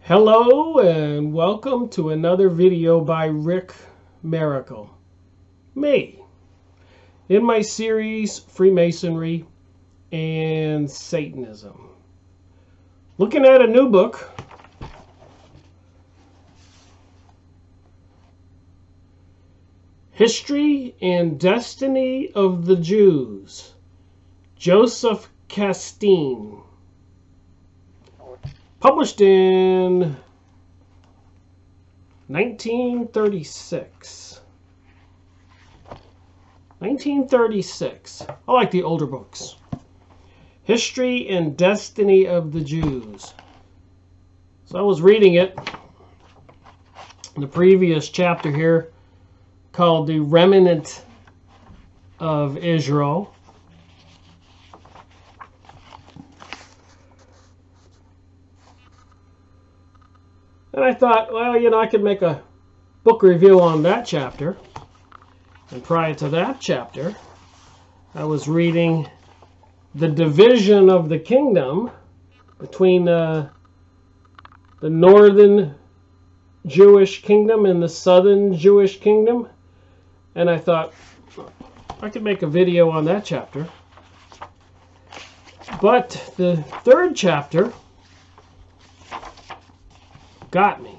Hello and welcome to another video by Rick Miracle, me, in my series Freemasonry and Satanism. Looking at a new book, History and Destiny of the Jews, Josef Kastein. Published in 1936. 1936. I like the older books. History and Destiny of the Jews. So I was reading it. The previous chapter here called The Remnant of Israel. And I thought, well, I could make a book review on that chapter. And prior to that chapter, I was reading The Division of the Kingdom between the northern Jewish kingdom and the southern Jewish kingdom. And I thought, I could make a video on that chapter. But the third chapter got me.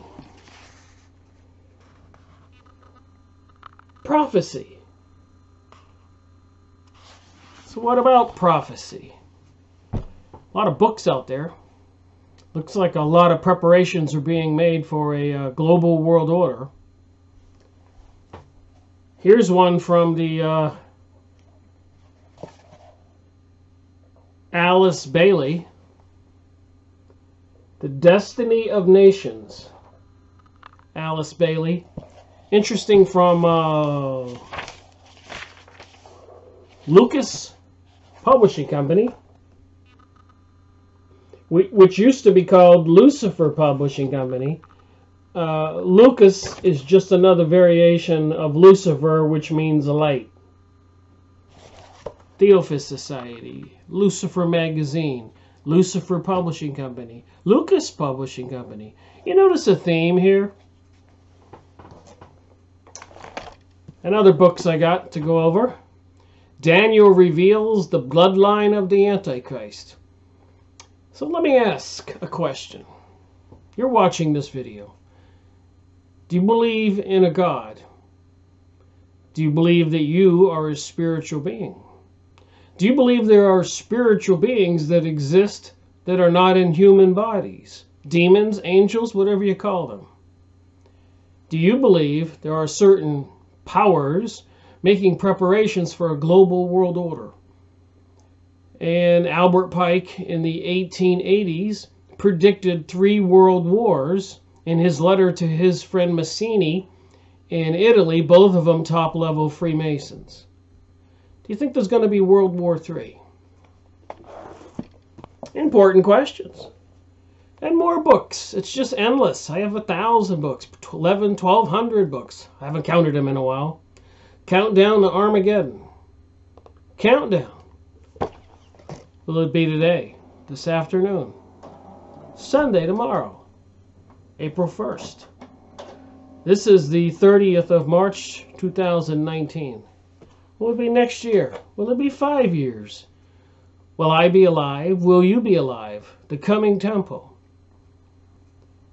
Prophecy. So what about prophecy? A lot of books out there. Looks like a lot of preparations are being made for a global world order. Here's one from the Alice Bailey. The Destiny of Nations, Alice Bailey. Interesting, from Lucas Publishing Company, which used to be called Lucifer Publishing Company. Lucas is just another variation of Lucifer, which means light. Theophist Society, Lucifer Magazine, Lucifer Publishing Company, Lucas Publishing Company. You notice a theme here? And other books I got to go over. Daniel reveals the bloodline of the Antichrist. So let me ask a question. You're watching this video. Do you believe in a God? Do you believe that you are a spiritual being? Do you believe there are spiritual beings that exist that are not in human bodies? Demons, angels, whatever you call them. Do you believe there are certain powers making preparations for a global world order? And Albert Pike in the 1880s predicted 3 world wars in his letter to his friend Mazzini in Italy, both of them top-level Freemasons. Do you think there's going to be World War III? Important questions. And more books. It's just endless. I have 1,000 books, 1,200 books. I haven't counted them in a while. Countdown to Armageddon. Countdown. Will it be today? This afternoon? Sunday, tomorrow? April 1st. This is the 30th of March, 2019. Will it be next year? Will it be 5 years? Will I be alive? Will you be alive? The coming temple.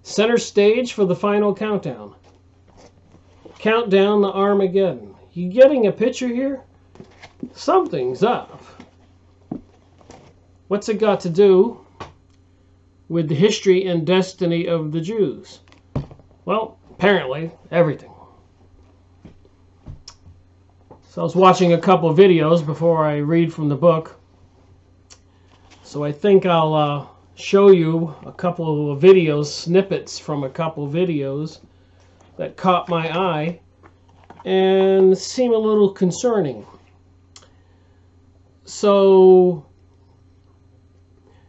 Center stage for the final countdown. Countdown to Armageddon. You getting a picture here? Something's up. What's it got to do with the history and destiny of the Jews? Well, apparently everything. So I was watching a couple of videos before I read from the book. So I think I'll show you a couple of videos, snippets from a couple of videos that caught my eye and seem a little concerning. So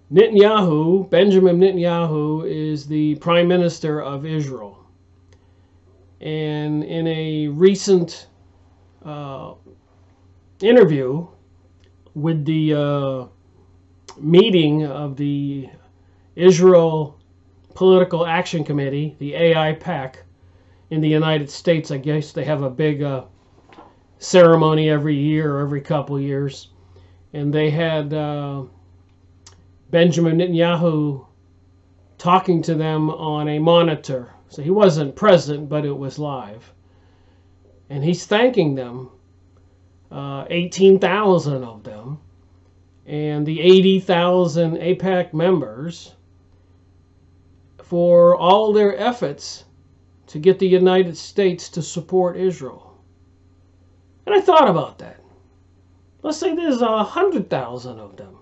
Netanyahu, Benjamin Netanyahu, is the Prime Minister of Israel. And in a recent interview with the meeting of the Israel Political Action Committee, the AIPAC, in the United States. I guess they have a big ceremony every year or every couple years. And they had Benjamin Netanyahu talking to them on a monitor. So he wasn't present, but it was live. And he's thanking them, 18,000 of them, and the 80,000 AIPAC members for all their efforts to get the United States to support Israel. And I thought about that. Let's say there's 100,000 of them.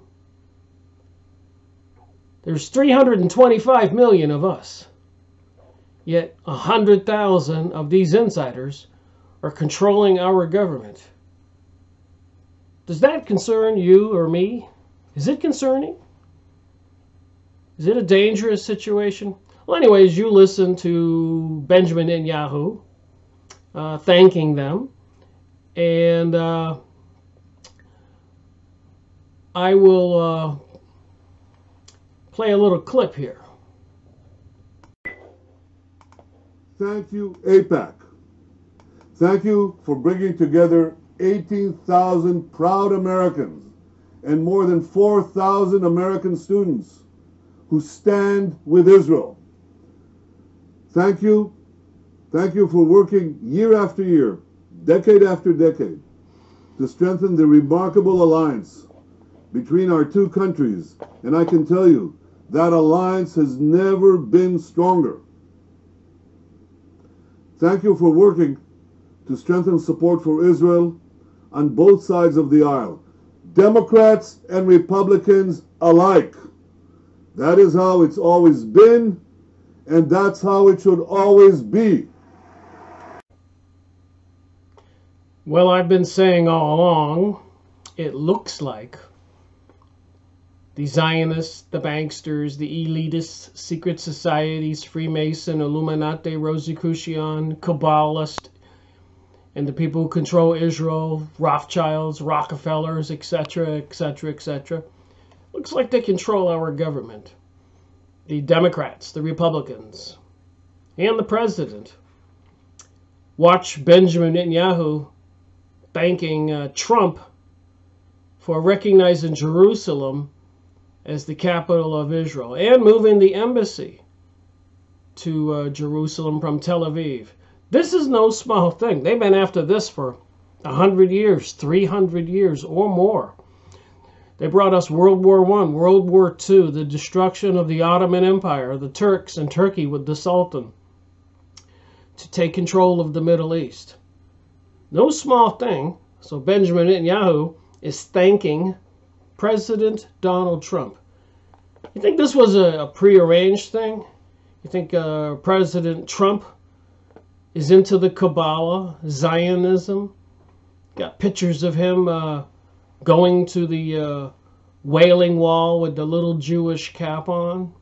There's 325 million of us. Yet 100,000 of these insiders are controlling our government. Does that concern you or me? Is it concerning? Is it a dangerous situation? Well, anyways, you listen to Benjamin Netanyahu thanking them. And I will play a little clip here. Thank you, AIPAC. Thank you for bringing together 18,000 proud Americans and more than 4,000 American students who stand with Israel. Thank you. Thank you for working year after year, decade after decade, to strengthen the remarkable alliance between our two countries. And I can tell you, that alliance has never been stronger. Thank you for working to strengthen support for Israel on both sides of the aisle, Democrats and Republicans alike. That is how it's always been, and that's how it should always be. Well, I've been saying all along, it looks like the Zionists, the banksters, the elitists, secret societies, Freemason, Illuminati, Rosicrucian, Kabbalist, and the people who control Israel, Rothschilds, Rockefellers, etc., etc., etc. Looks like they control our government. The Democrats, the Republicans, and the president. Watch Benjamin Netanyahu thanking Trump for recognizing Jerusalem as the capital of Israel and moving the embassy to Jerusalem from Tel Aviv. This is no small thing. They've been after this for 100 years, 300 years or more. They brought us World War I, World War II, the destruction of the Ottoman Empire, the Turks and Turkey with the Sultan, to take control of the Middle East. No small thing. So Benjamin Netanyahu is thanking President Donald Trump. You think this was a prearranged thing? You think President Trump is into the Kabbalah, Zionism? Got pictures of him going to the Wailing Wall with the little Jewish cap on?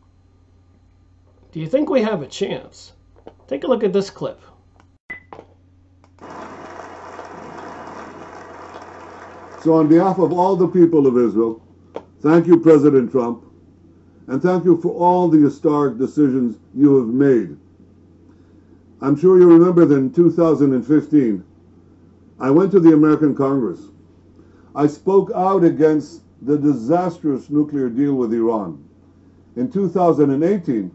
Do you think we have a chance? Take a look at this clip. So on behalf of all the people of Israel, thank you, President Trump, and thank you for all the historic decisions you have made. I'm sure you remember that in 2015, I went to the American Congress. I spoke out against the disastrous nuclear deal with Iran. In 2018,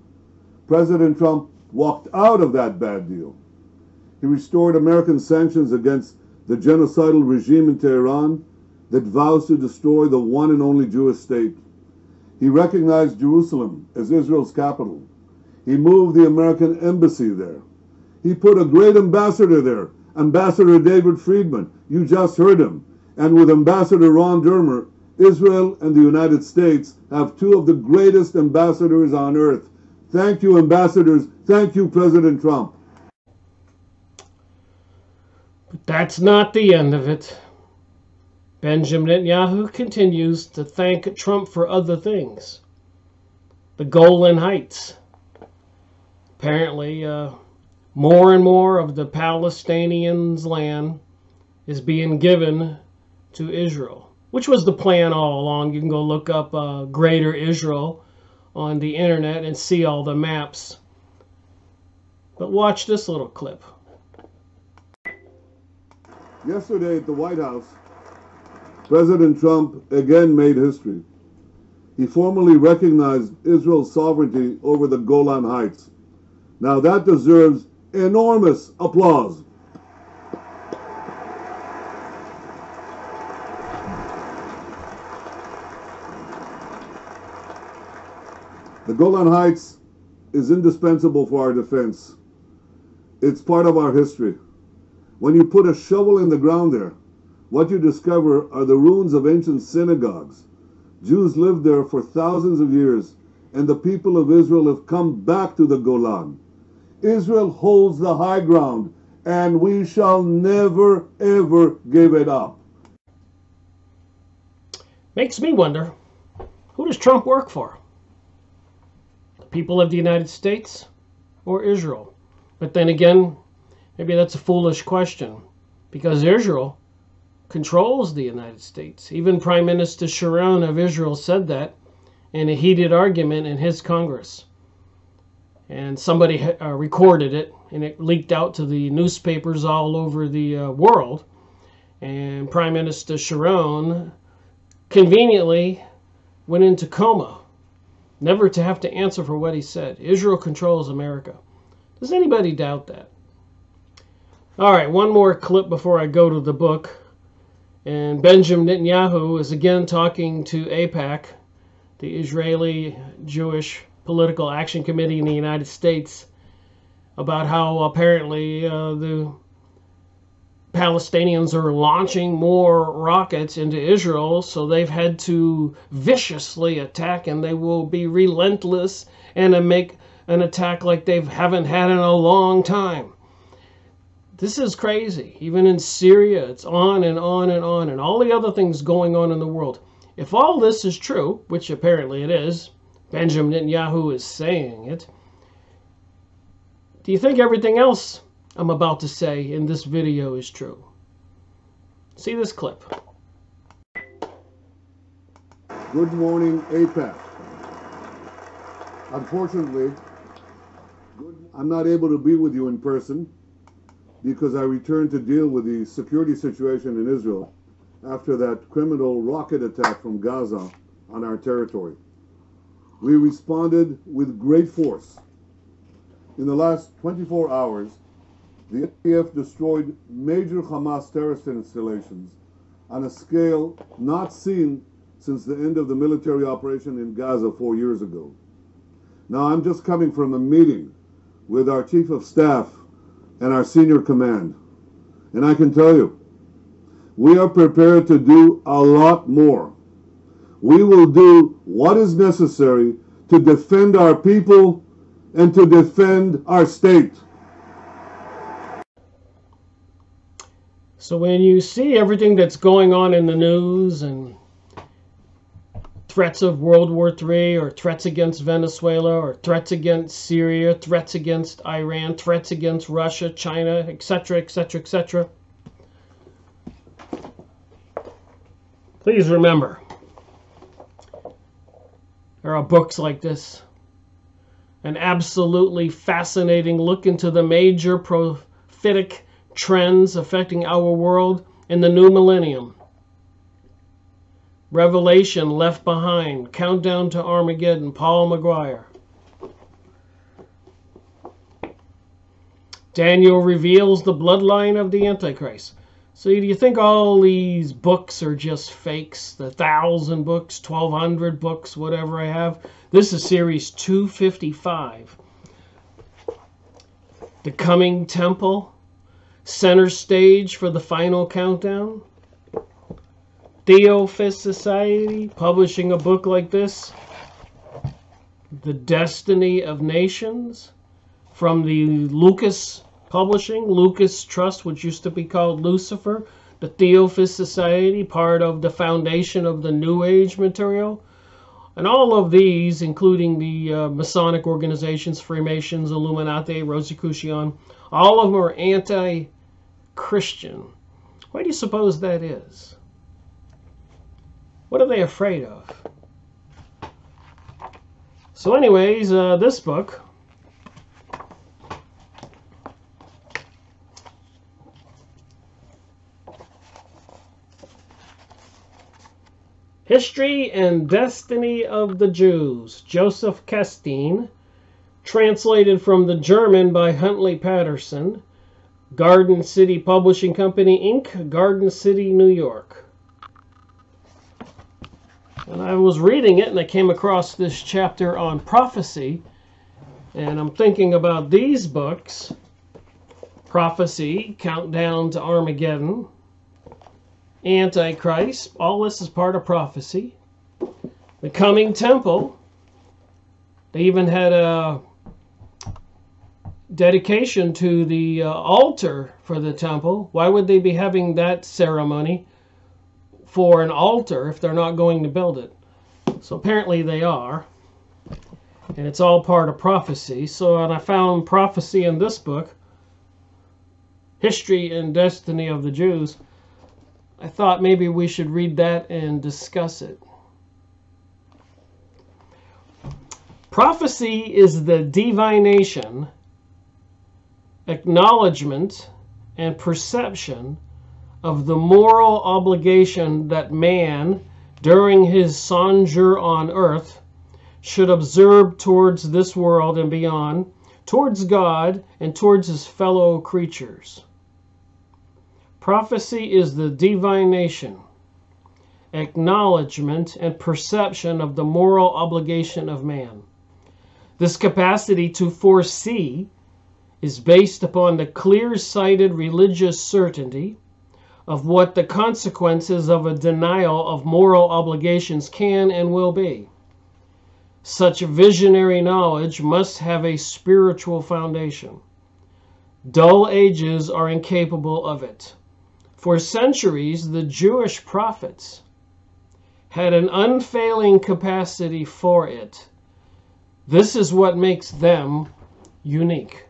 President Trump walked out of that bad deal. He restored American sanctions against the genocidal regime in Tehran that vows to destroy the one and only Jewish state. He recognized Jerusalem as Israel's capital. He moved the American embassy there. He put a great ambassador there, Ambassador David Friedman. You just heard him. And with Ambassador Ron Dermer, Israel and the United States have two of the greatest ambassadors on earth. Thank you, ambassadors. Thank you, President Trump. But that's not the end of it. Benjamin Netanyahu continues to thank Trump for other things. The Golan Heights. Apparently, more and more of the Palestinians' land is being given to Israel, which was the plan all along. You can go look up Greater Israel on the internet and see all the maps. But watch this little clip. Yesterday at the White House, President Trump again made history. He formally recognized Israel's sovereignty over the Golan Heights. Now that deserves enormous applause. The Golan Heights is indispensable for our defense. It's part of our history. When you put a shovel in the ground there, what you discover are the ruins of ancient synagogues. Jews lived there for thousands of years, and the people of Israel have come back to the Golan. Israel holds the high ground, and we shall never, ever give it up. Makes me wonder, who does Trump work for? The people of the United States or Israel? But then again, maybe that's a foolish question, because Israel controls the United States. Even Prime Minister Sharon of Israel said that in a heated argument in his Congress. And somebody recorded it, and it leaked out to the newspapers all over the world. And Prime Minister Sharon conveniently went into coma, never to have to answer for what he said. Israel controls America. Does anybody doubt that? All right, one more clip before I go to the book. And Benjamin Netanyahu is again talking to AIPAC, the Israeli Jewish Political Action Committee in the United States, about how apparently the Palestinians are launching more rockets into Israel, so they've had to viciously attack, and they will be relentless and make an attack like they haven't had in a long time. This is crazy. Even in Syria, it's on and on and on, and all the other things going on in the world. If all this is true, which apparently it is, Benjamin Netanyahu is saying it, do you think everything else I'm about to say in this video is true? See this clip. Good morning, AIPAC. Unfortunately, I'm not able to be with you in person because I returned to deal with the security situation in Israel after that criminal rocket attack from Gaza on our territory. We responded with great force. In the last 24 hours, the IDF destroyed major Hamas terrorist installations on a scale not seen since the end of the military operation in Gaza 4 years ago. Now, I'm just coming from a meeting with our Chief of Staff and our senior command. And I can tell you, we are prepared to do a lot more. We will do what is necessary to defend our people and to defend our state. So when you see everything that's going on in the news and threats of World War III, or threats against Venezuela, or threats against Syria, threats against Iran, threats against Russia, China, etc., etc., etc., please remember, there are books like this, an absolutely fascinating look into the major prophetic trends affecting our world in the new millennium. Revelation, Left Behind, Countdown to Armageddon, Paul McGuire. Daniel reveals the bloodline of the Antichrist. So do you think all these books are just fakes? The 1,000 books, 1,200 books, whatever I have. This is series 255. The Coming Temple. Center stage for the final countdown. Theophist Society publishing a book like this. The Destiny of Nations from the Lucas Publishing, Lucas Trust, which used to be called Lucifer. The Theophist Society, part of the foundation of the New Age material. And all of these, including the Masonic organizations, Freemasons, Illuminati, Rosicrucian, all of them are anti-Christian. Why do you suppose that is? What are they afraid of? So anyways, this book, History and Destiny of the Jews, Josef Kastein, translated from the German by Huntley Patterson, Garden City Publishing Company, Inc., Garden City, New York. And I was reading it and I came across this chapter on prophecy, and I'm thinking about these books: Prophecy, Countdown to Armageddon, Antichrist, all this is part of prophecy. The Coming Temple, they even had a dedication to the altar for the temple. Why would they be having that ceremony for an altar if they're not going to build it? So apparently they are, and it's all part of prophecy. So, and I found prophecy in this book, History and Destiny of the Jews. I thought maybe we should read that and discuss it. Prophecy is the divination, acknowledgement, and perception of the moral obligation that man, during his sojourn on earth, should observe towards this world and beyond, towards God and towards his fellow creatures. Prophecy is the divination, acknowledgement, and perception of the moral obligation of man. This capacity to foresee is based upon the clear-sighted religious certainty of what the consequences of a denial of moral obligations can and will be. Such visionary knowledge must have a spiritual foundation. Dull ages are incapable of it. For centuries, the Jewish prophets had an unfailing capacity for it. This is what makes them unique.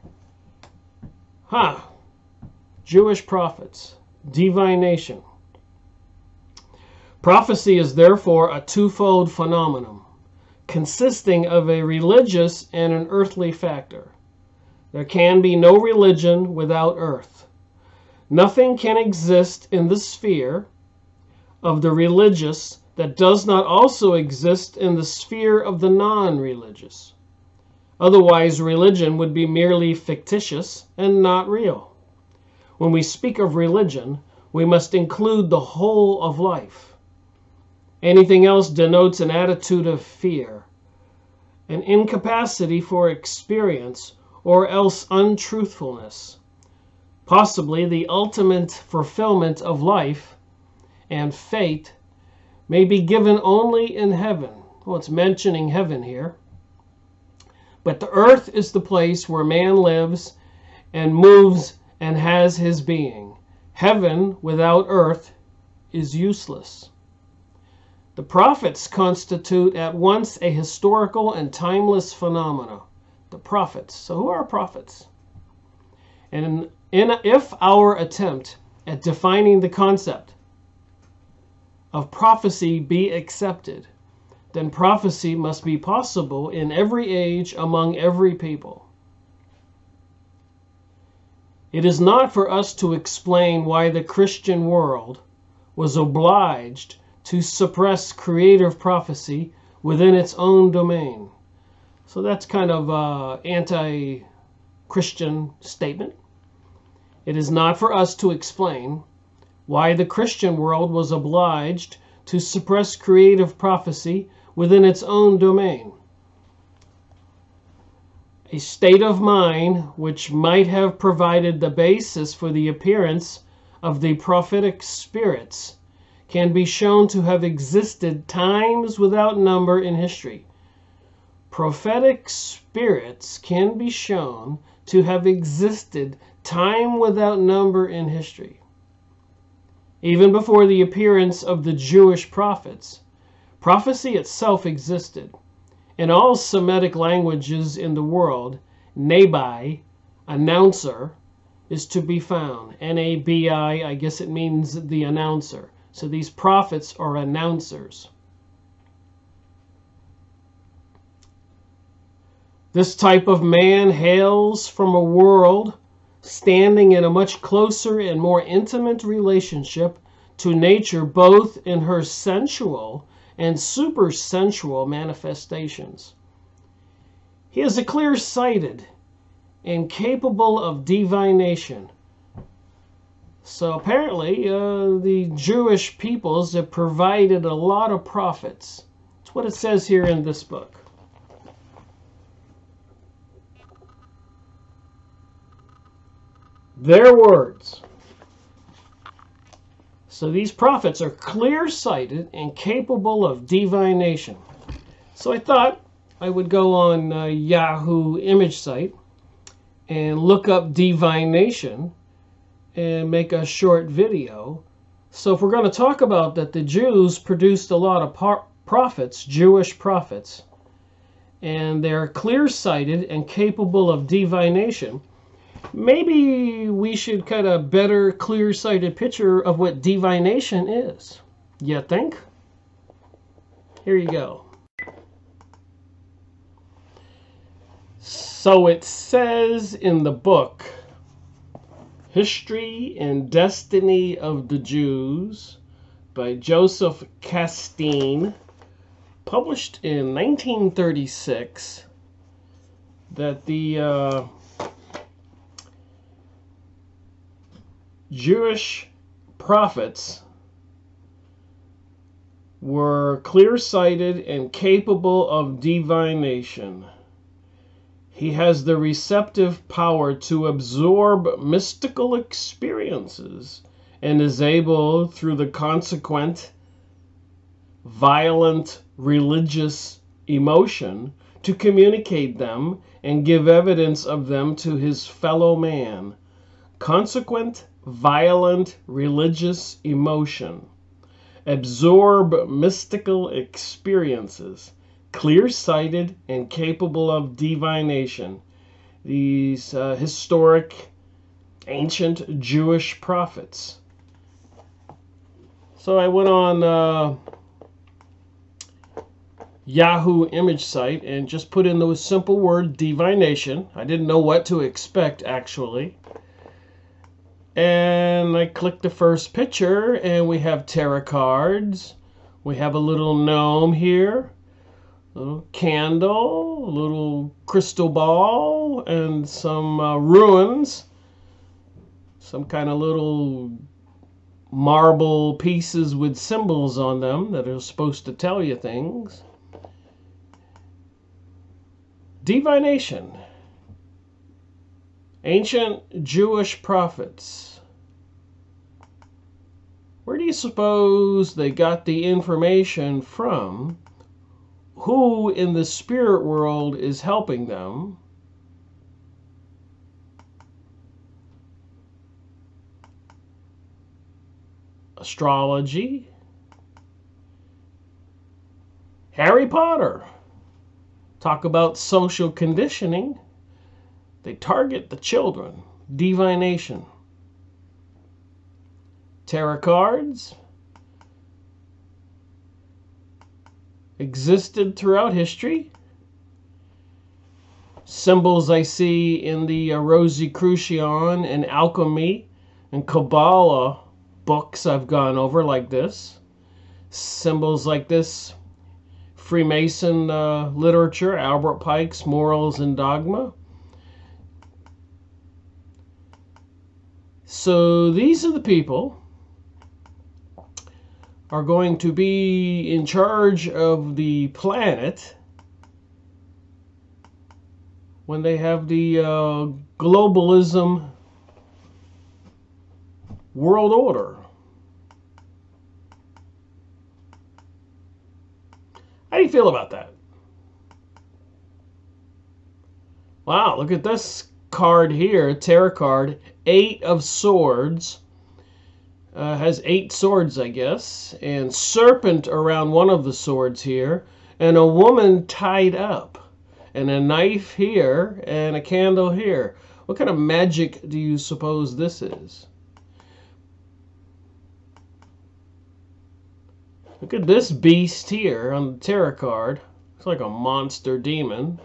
Jewish prophets, divination. Prophecy is therefore a twofold phenomenon, consisting of a religious and an earthly factor. There can be no religion without earth. Nothing can exist in the sphere of the religious that does not also exist in the sphere of the non-religious. Otherwise, religion would be merely fictitious and not real. When we speak of religion, we must include the whole of life. Anything else denotes an attitude of fear, an incapacity for experience, or else untruthfulness. Possibly the ultimate fulfillment of life and fate may be given only in heaven. Well, it's mentioning heaven here. But the earth is the place where man lives and moves and has his being. Heaven without earth is useless. The prophets constitute at once a historical and timeless phenomena. The prophets. So who are prophets? And if our attempt at defining the concept of prophecy be accepted, then prophecy must be possible in every age among every people. It is not for us to explain why the Christian world was obliged to suppress creative prophecy within its own domain. So that's kind of an anti-Christian statement. It is not for us to explain why the Christian world was obliged to suppress creative prophecy within its own domain. A state of mind which might have provided the basis for the appearance of the prophetic spirits can be shown to have existed times without number in history. Prophetic spirits can be shown to have existed time without number in history. Even before the appearance of the Jewish prophets, prophecy itself existed. In all Semitic languages in the world, nabi, announcer, is to be found. N-A-B-I, I guess it means the announcer. So these prophets are announcers. This type of man hails from a world standing in a much closer and more intimate relationship to nature, both in her sensual and supersensual manifestations. He is a clear-sighted and capable of divination. So apparently, the Jewish peoples have provided a lot of prophets. That's what it says here in this book. Their words. So these prophets are clear-sighted and capable of divination. So I thought I would go on Yahoo image site and look up divination and make a short video. So if we're going to talk about that the Jews produced a lot of prophets, Jewish prophets, and they're clear-sighted and capable of divination, maybe we should get a better clear-sighted picture of what divination is. You think? Here you go. So it says in the book, History and Destiny of the Jews by Josef Kastein, published in 1936, that the Jewish prophets were clear-sighted and capable of divination. He has the receptive power to absorb mystical experiences and is able, through the consequent violent religious emotion, to communicate them and give evidence of them to his fellow man. Consequent violent religious emotion. Absorb mystical experiences. Clear-sighted and capable of divination. These historic, ancient Jewish prophets. So I went on Yahoo image site and just put in the simple word divination. I didn't know what to expect, actually. And I clicked the first picture, and we have tarot cards. We have a little gnome here. A little candle, a little crystal ball, and some ruins. Some kind of little marble pieces with symbols on them that are supposed to tell you things. Divination. Ancient Jewish prophets. Where do you suppose they got the information from? Who in the spirit world is helping them? Astrology. Harry Potter. Talk about social conditioning. They target the children. Divination. Tarot cards. Existed throughout history. Symbols I see in the Rosicrucian and Alchemy and Kabbalah books I've gone over, like this. Symbols like this. Freemason literature, Albert Pike's Morals and Dogma. So these are the people are going to be in charge of the planet when they have the globalism world order. How do you feel about that? Wow, look at this card here, tarot card, 8 of Swords. Has 8 swords, I guess, and serpent around one of the swords here, and a woman tied up, and a knife here, and a candle here. What kind of magic do you suppose this is? Look at this beast here on the tarot card. Looks like a monster demon.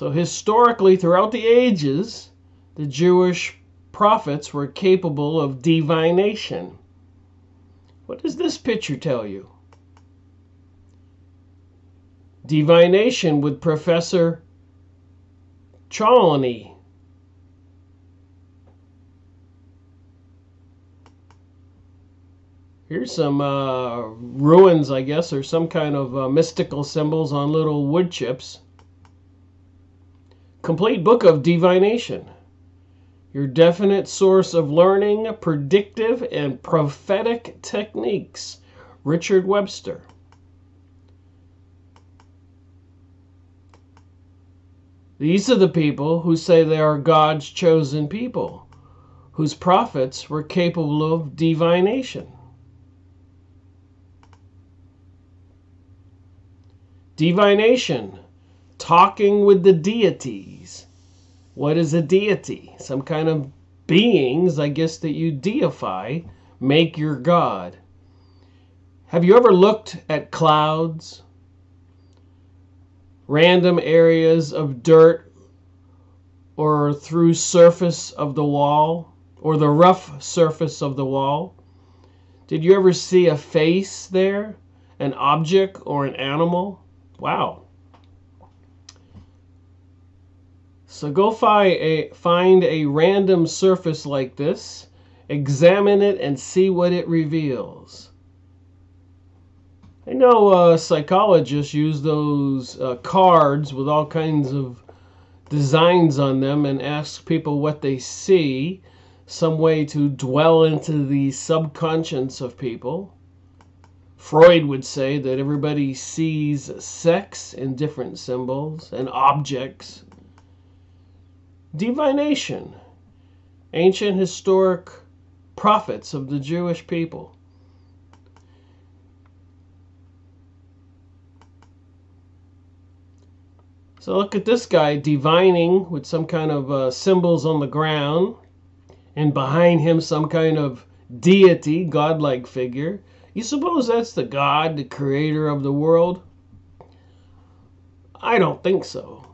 So historically, throughout the ages, the Jewish prophets were capable of divination. What does this picture tell you? Divination with Professor Chalony. Here's some ruins, I guess, or some kind of mystical symbols on little wood chips. Complete book of divination. Your definite source of learning, predictive, and prophetic techniques. Richard Webster. These are the people who say they are God's chosen people, whose prophets were capable of divination. Divination, talking with the deities. What is a deity? Some kind of beings, I guess, that you deify, make your God. Have you ever looked at clouds? Random areas of dirt or through surface of the wall or the rough surface of the wall? Did you ever see a face there? An object or an animal? Wow. So go find a random surface like this, examine it, and see what it reveals. I know psychologists use those cards with all kinds of designs on them and ask people what they see, some way to dwell into the subconscious of people. Freud would say that everybody sees sex in different symbols and objects. Divination, ancient historic prophets of the Jewish people. So look at this guy divining with some kind of symbols on the ground, and behind him some kind of deity, godlike figure. You suppose that's the God, the creator of the world? I don't think so.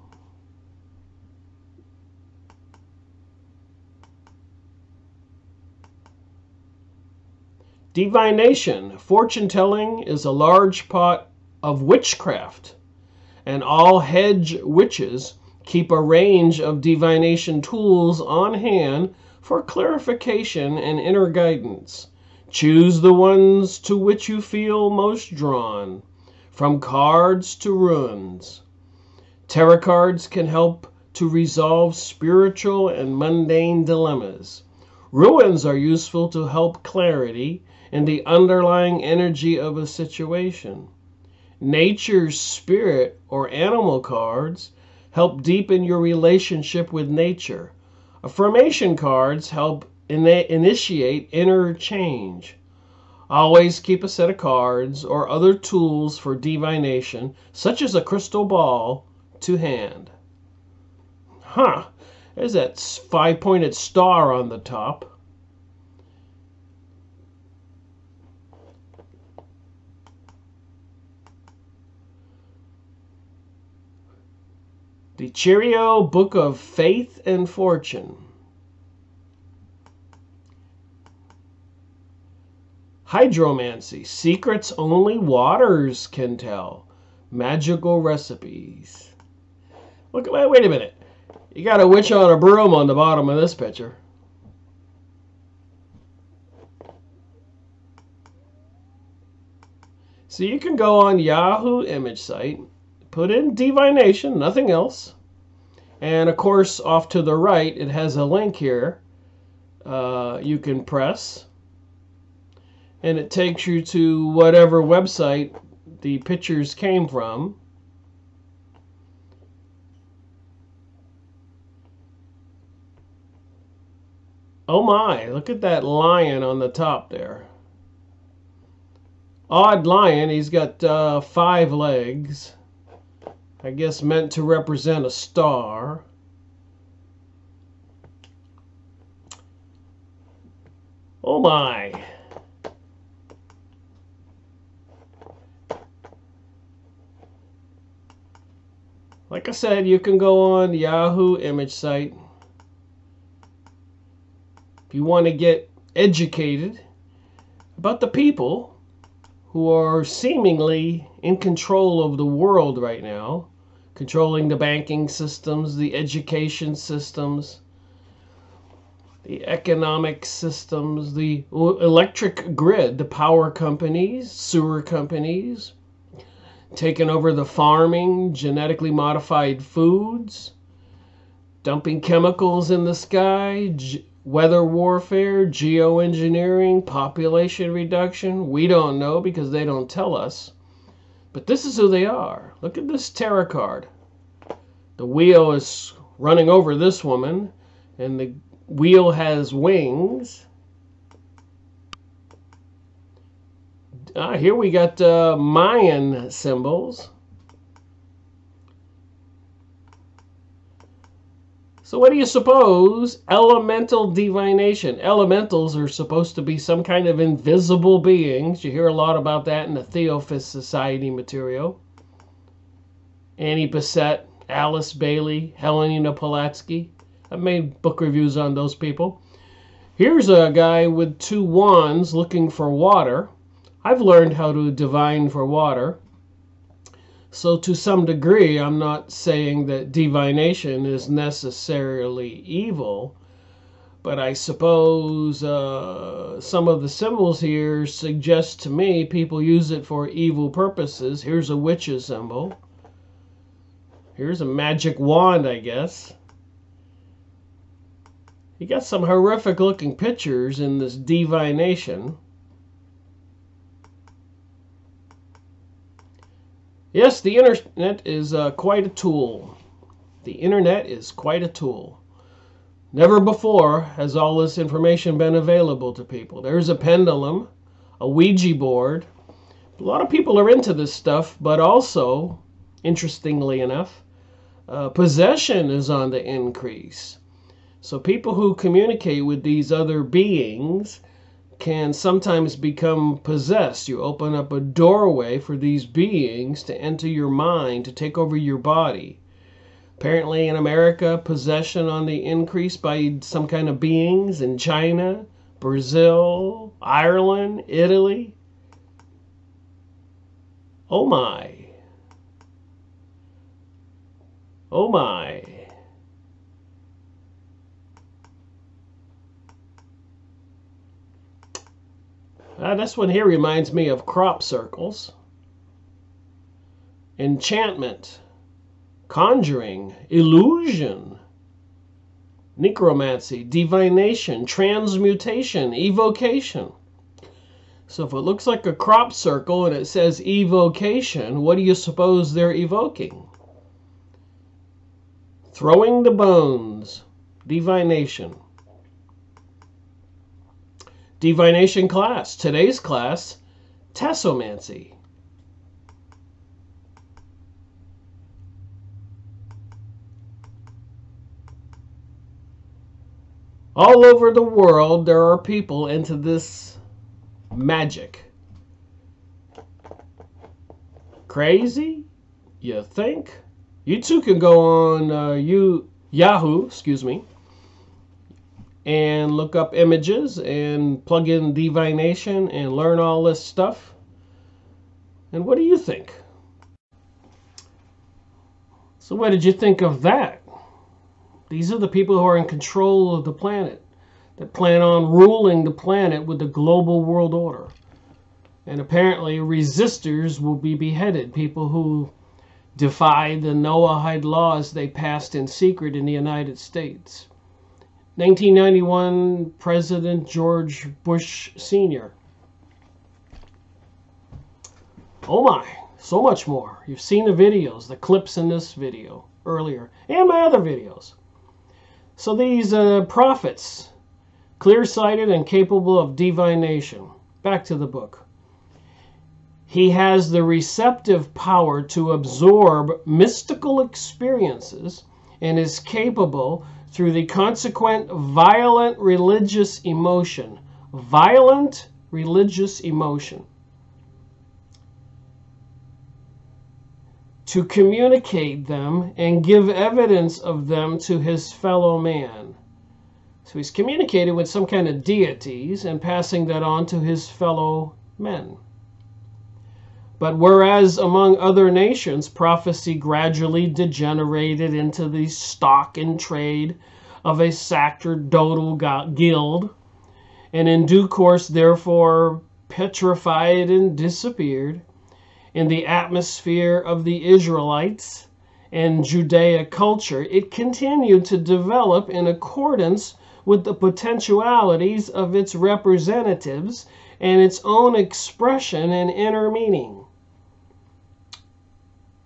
Divination, fortune telling, is a large part of witchcraft, and all hedge witches keep a range of divination tools on hand for clarification and inner guidance. Choose the ones to which you feel most drawn, from cards to runes. Tarot cards can help to resolve spiritual and mundane dilemmas. Runes are useful to help clarity in the underlying energy of a situation. Nature's spirit or animal cards help deepen your relationship with nature. Affirmation cards help initiate inner change. Always keep a set of cards or other tools for divination, such as a crystal ball, to hand. There's that five-pointed star on the top. The Cheerio Book of Faith and Fortune. Hydromancy, secrets only waters can tell. Magical recipes. Look, wait a minute. You got a witch on a broom on the bottom of this picture. So you can go on Yahoo image site, put in divination, nothing else. And of course, off to the right, it has a link here. You can press. And it takes you to whatever website the pictures came from. Oh my, look at that lion on the top there. Odd lion, he's got 5 legs. I guess meant to represent a star. Oh my. Like I said, you can go on the Yahoo image site. If you want to get educated about the people who are seemingly in control of the world right now, controlling the banking systems, the education systems, the economic systems, the electric grid, the power companies, sewer companies, taking over the farming, genetically modified foods, dumping chemicals in the sky, weather warfare, geoengineering, population reduction. We don't know because they don't tell us. But this is who they are. Look at this tarot card. The wheel is running over this woman, and the wheel has wings. Here we got Mayan symbols. So what do you suppose? Elemental divination. Elementals are supposed to be some kind of invisible beings. You hear a lot about that in the Theosophist Society material. Annie Besant, Alice Bailey, Helena Pulaski. I've made book reviews on those people. Here's a guy with 2 wands looking for water. I've learned how to divine for water. So to some degree, I'm not saying that divination is necessarily evil, but I suppose some of the symbols here suggest to me people use it for evil purposes. Here's a witch's symbol. Here's a magic wand, I guess. You got some horrific looking pictures in this divination. Yes, the internet is quite a tool. The internet is quite a tool. Never before has all this information been available to people. There's a pendulum, a Ouija board. A lot of people are into this stuff, but also, interestingly enough, possession is on the increase. So people who communicate with these other beings can sometimes become possessed. You open up a doorway for these beings to enter your mind, to take over your body. Apparently in America, possession on the increase by some kind of beings in China, Brazil, Ireland, Italy. Oh my. Oh my. This one here reminds me of crop circles. Enchantment, conjuring, illusion, necromancy, divination, transmutation, evocation. So if it looks like a crop circle and it says evocation, what do you suppose they're evoking? Throwing the bones, divination. Divination class. Today's class, tassomancy. All over the world, there are people into this magic. Crazy? You think? You too can go on Yahoo, and look up images and plug in divination and learn all this stuff. And what do you think? So what did you think of that? These are the people who are in control of the planet, that plan on ruling the planet with the global world order. And apparently resistors will be beheaded, people who defied the Noahide laws they passed in secret in the United States. 1991, President George Bush Sr. Oh my, so much more. You've seen the videos, the clips in this video earlier, and my other videos. So these prophets, clear-sighted and capable of divination. Back to the book. He has the receptive power to absorb mystical experiences and is capable through the consequent violent religious emotion. Violent religious emotion. to communicate them and give evidence of them to his fellow man. So he's communicating with some kind of deities and passing that on to his fellow men. But whereas among other nations, prophecy gradually degenerated into the stock and trade of a sacerdotal guild, and in due course therefore petrified and disappeared, in the atmosphere of the Israelites and Judaic culture, it continued to develop in accordance with the potentialities of its representatives and its own expression and inner meaning.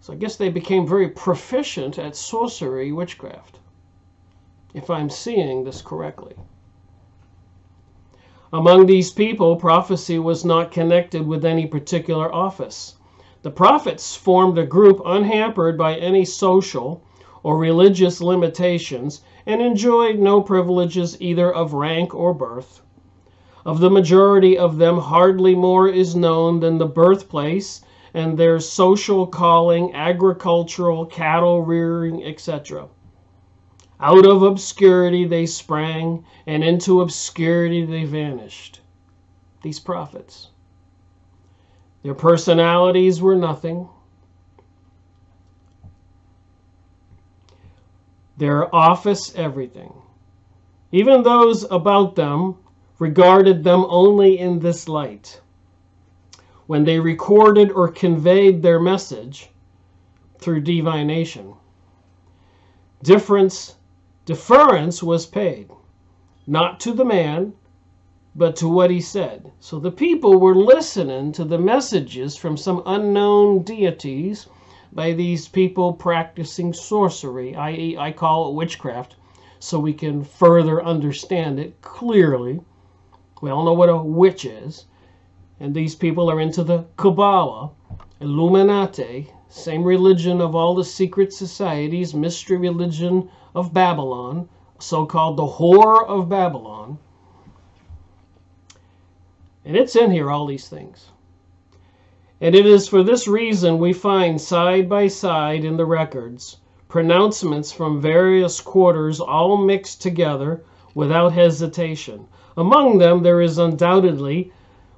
So I guess they became very proficient at sorcery, witchcraft, if I'm seeing this correctly. Among these people, prophecy was not connected with any particular office. The prophets formed a group unhampered by any social or religious limitations and enjoyed no privileges either of rank or birth. Of the majority of them, hardly more is known than the birthplace and their social calling, agricultural, cattle rearing, etc. Out of obscurity they sprang, and into obscurity they vanished. These prophets. Their personalities were nothing. Their office, everything. Even those about them regarded them only in this light. When they recorded or conveyed their message through divination, deference was paid, not to the man, but to what he said. So the people were listening to the messages from some unknown deities by these people practicing sorcery, i.e., I call it witchcraft, so we can further understand it clearly. We all know what a witch is. And these people are into the Kabbalah, Illuminati, same religion of all the secret societies, mystery religion of Babylon, so-called the Whore of Babylon. And it's in here, all these things. And it is for this reason we find side by side in the records pronouncements from various quarters all mixed together without hesitation. Among them there is undoubtedly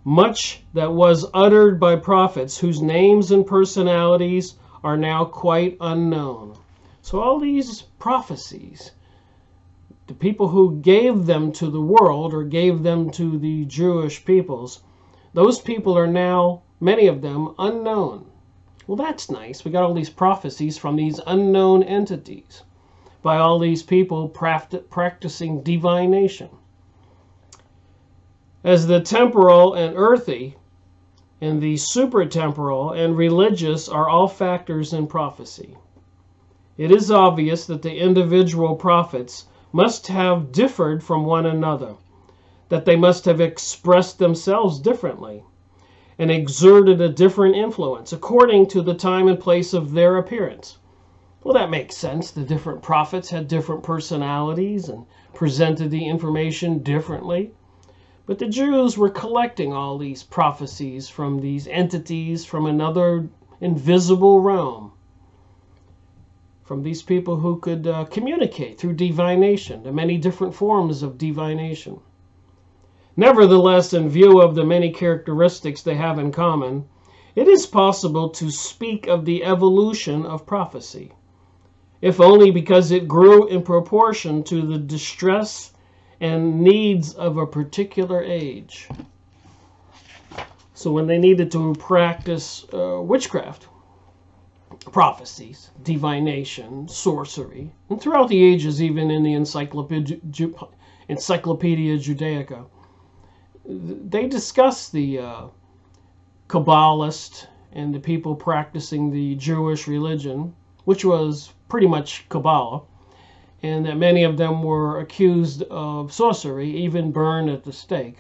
much that was uttered by prophets whose names and personalities are now quite unknown. So all these prophecies, the people who gave them to the world or gave them to the Jewish peoples, those people are now, many of them, unknown. Well, that's nice. We got all these prophecies from these unknown entities by all these people practicing divination. As the temporal and earthy and the supertemporal and religious are all factors in prophecy, it is obvious that the individual prophets must have differed from one another, that they must have expressed themselves differently and exerted a different influence according to the time and place of their appearance. Well, that makes sense. The different prophets had different personalities and presented the information differently. But the Jews were collecting all these prophecies from these entities from another invisible realm, from these people who could communicate through divination, the many different forms of divination. Nevertheless, in view of the many characteristics they have in common, it is possible to speak of the evolution of prophecy, if only because it grew in proportion to the distress and needs of a particular age. So when they needed to practice witchcraft, prophecies, divination, sorcery, and throughout the ages, even in the Encyclopedia Judaica, they discuss the Kabbalist and the people practicing the Jewish religion, which was pretty much Kabbalah, and that many of them were accused of sorcery, even burned at the stake.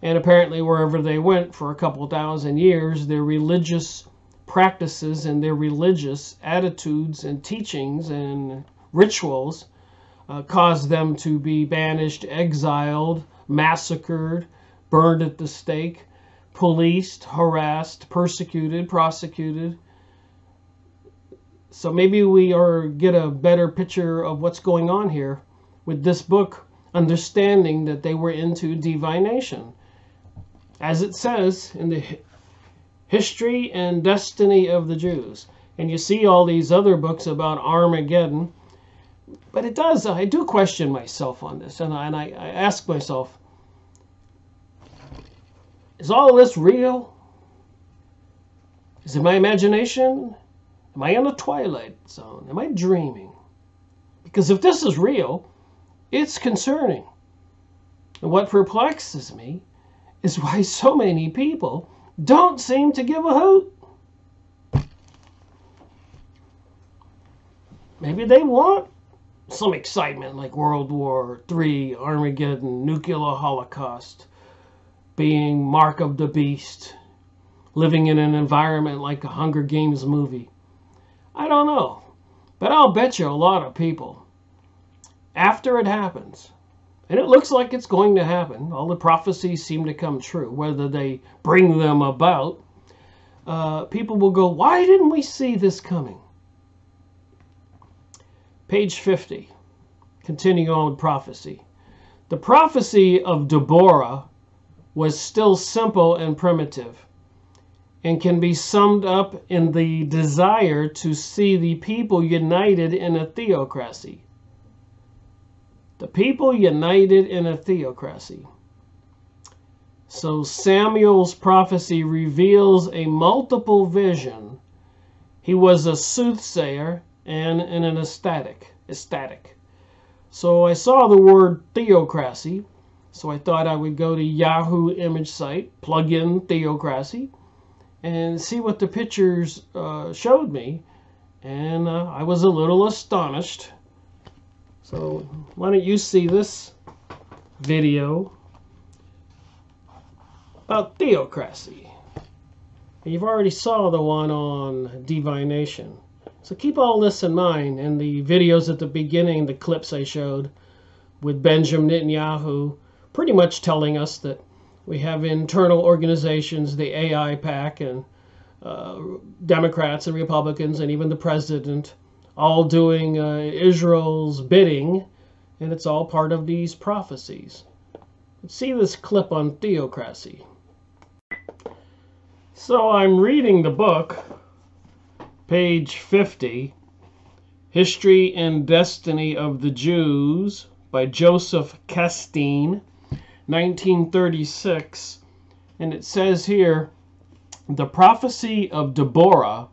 And apparently wherever they went for a couple thousand years, their religious practices and their religious attitudes and teachings and rituals caused them to be banished, exiled, massacred, burned at the stake, policed, harassed, persecuted, prosecuted. So maybe we get a better picture of what's going on here with this book, understanding that they were into divination. As it says in the History and Destiny of the Jews. And you see all these other books about Armageddon. But I do question myself on this. And I ask myself, is all of this real? Is it my imagination? Am I in the twilight zone? Am I dreaming? Because if this is real, it's concerning. And what perplexes me is why so many people don't seem to give a hoot. Maybe they want some excitement like World War III, Armageddon, nuclear holocaust, being Mark of the Beast, living in an environment like a Hunger Games movie. I don't know. But I'll bet you a lot of people, after it happens, and it looks like it's going to happen, all the prophecies seem to come true, whether they bring them about, people will go, why didn't we see this coming? Page 50, continuing on with prophecy. The prophecy of Deborah was still simple and primitive, and can be summed up in the desire to see the people united in a theocracy. The people united in a theocracy. So Samuel's prophecy reveals a multiple vision. He was a soothsayer and an ecstatic. So I saw the word theocracy, so I thought I would go to Yahoo image site, plug in theocracy, and see what the pictures showed me. And I was a little astonished. So why don't you see this video about theocracy. And you've already saw the one on divination. So keep all this in mind. And the videos at the beginning, the clips I showed with Benjamin Netanyahu, pretty much telling us that we have internal organizations, the AI PAC, and Democrats and Republicans, and even the president, all doing Israel's bidding, and it's all part of these prophecies. Let's see this clip on theocracy. So I'm reading the book, page 50, History and Destiny of the Jews by Josef Kastein, 1936, and it says here, the prophecy of Deborah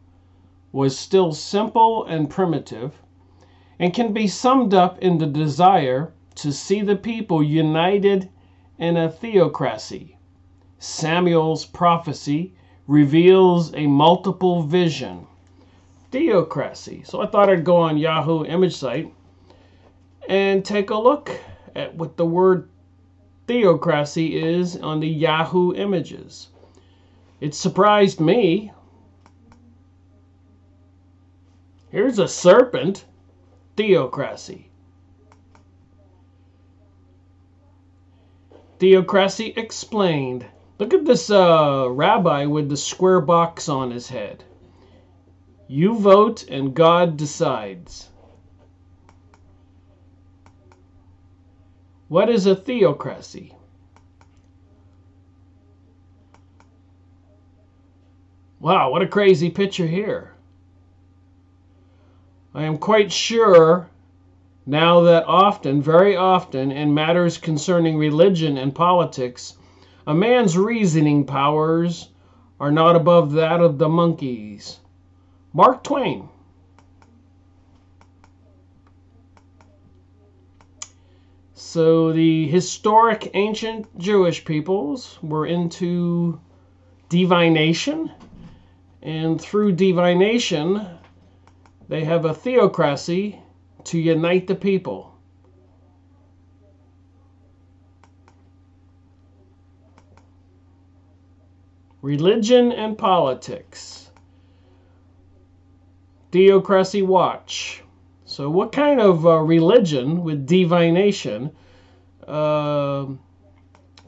was still simple and primitive, and can be summed up in the desire to see the people united in a theocracy. Samuel's prophecy reveals a multiple vision. Theocracy. So I thought I'd go on Yahoo image site and take a look at what the word theocracy is on the Yahoo images. It surprised me. Here's a serpent. Theocracy. Theocracy explained. Look at this rabbi with the square box on his head. You vote and God decides. What is a theocracy? Wow, what a crazy picture here. I am quite sure now that often, very often, in matters concerning religion and politics, a man's reasoning powers are not above that of the monkeys. Mark Twain. So the historic ancient Jewish peoples were into divination, and through divination they have a theocracy to unite the people. Religion and politics. Theocracy watch. So what kind of religion with divination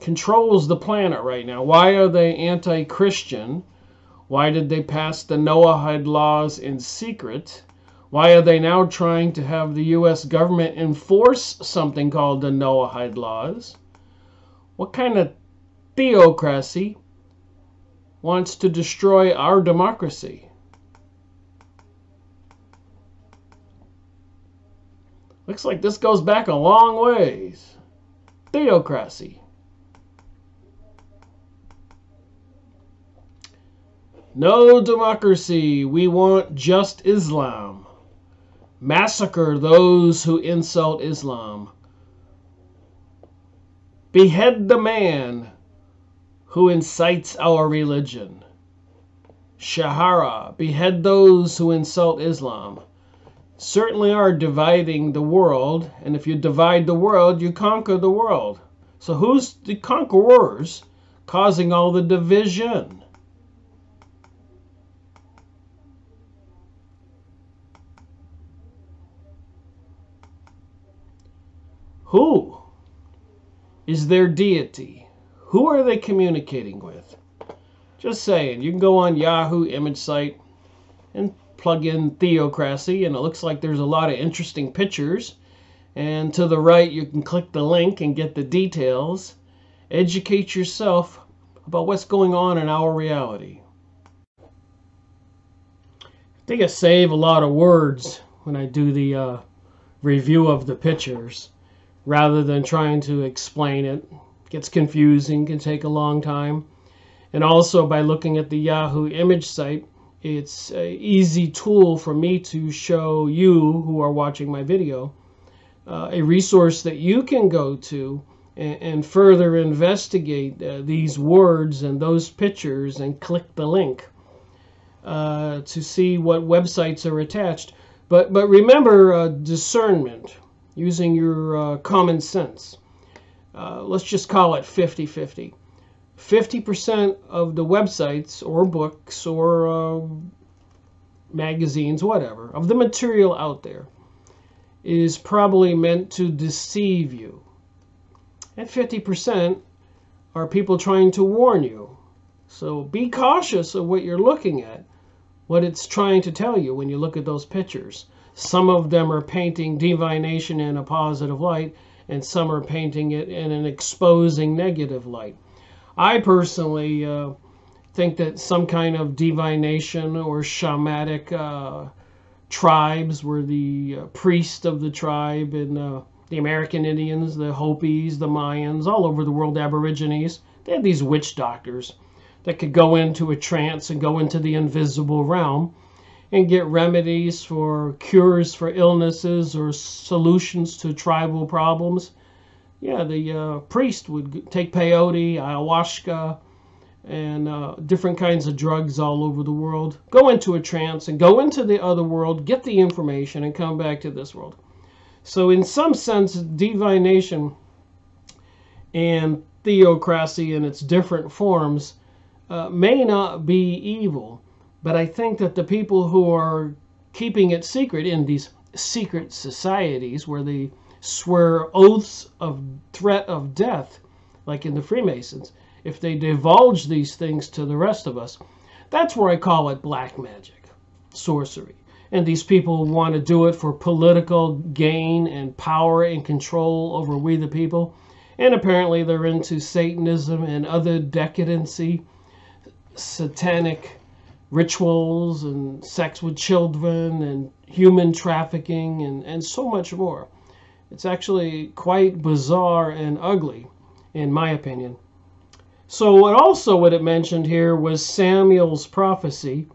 controls the planet right now? Why are they anti-Christian? Why did they pass the Noahide laws in secret? Why are they now trying to have the U.S. government enforce something called the Noahide laws? What kind of theocracy wants to destroy our democracy? Looks like this goes back a long ways. Theocracy. No democracy. We want just Islam. Massacre those who insult Islam. Behead the man who incites our religion. Shahara. Behead those who insult Islam. Certainly are dividing the world, and if you divide the world, you conquer the world. So who's the conquerors causing all the division? Who is their deity? Who are they communicating with? Just saying, you can go on Yahoo image site and plug in theocracy, and it looks like there's a lot of interesting pictures. And to the right, you can click the link and get the details. Educate yourself about what's going on in our reality. I think I save a lot of words when I do the review of the pictures, rather than trying to explain it. It gets confusing, can take a long time. And also by looking at the Yahoo image site, it's an easy tool for me to show you who are watching my video a resource that you can go to and further investigate these words and those pictures and click the link to see what websites are attached. But remember discernment, using your common sense. Let's just call it 50-50. 50% of the websites or books or magazines, whatever, of the material out there is probably meant to deceive you. And 50% are people trying to warn you. So be cautious of what you're looking at, what it's trying to tell you when you look at those pictures. Some of them are painting divination in a positive light, and some are painting it in an exposing negative light. I personally think that some kind of divination or shamanic tribes were the priest of the tribe, and the American Indians, the Hopis, the Mayans, all over the world, Aborigines. They had these witch doctors that could go into a trance and go into the invisible realm and get remedies for cures for illnesses or solutions to tribal problems. Yeah, the priest would take peyote, ayahuasca, and different kinds of drugs all over the world, go into a trance and go into the other world, get the information, and come back to this world. So in some sense, divination and theocracy in its different forms may not be evil, but I think that the people who are keeping it secret in these secret societies where they swear oaths of threat of death, like in the Freemasons, if they divulge these things to the rest of us, that's where I call it black magic, sorcery. And these people want to do it for political gain and power and control over we the people. And apparently they're into Satanism and other decadency, satanic rituals and sex with children and human trafficking and so much more. It's actually quite bizarre and ugly, in my opinion. So what it mentioned here was Samuel's prophecy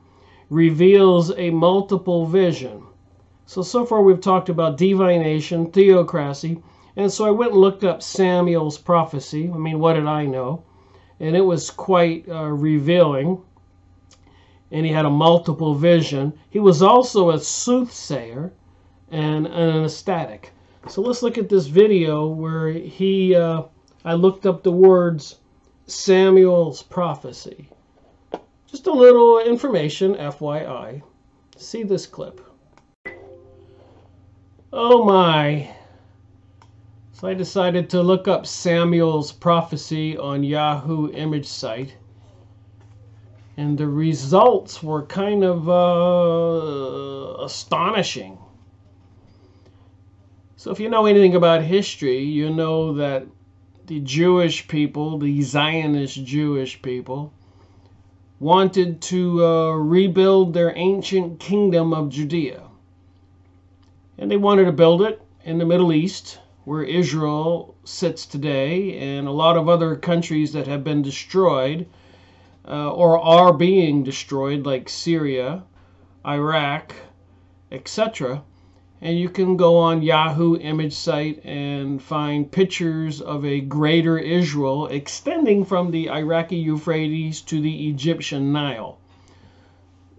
reveals a multiple vision. So far we've talked about divination, theocracy, and so I went and looked up Samuel's prophecy. I mean, what did I know? And it was quite revealing. And he had a multiple vision. He was also a soothsayer and an ecstatic. So let's look at this video where I looked up the words Samuel's prophecy. Just a little information, FYI. See this clip. Oh my. So I decided to look up Samuel's prophecy on Yahoo image site. And the results were kind of astonishing. So if you know anything about history, you know that the Jewish people, the Zionist Jewish people, wanted to rebuild their ancient kingdom of Judea. And they wanted to build it in the Middle East, where Israel sits today, and a lot of other countries that have been destroyed or are being destroyed, like Syria, Iraq, etc. And you can go on Yahoo image site and find pictures of a greater Israel extending from the Iraqi Euphrates to the Egyptian Nile.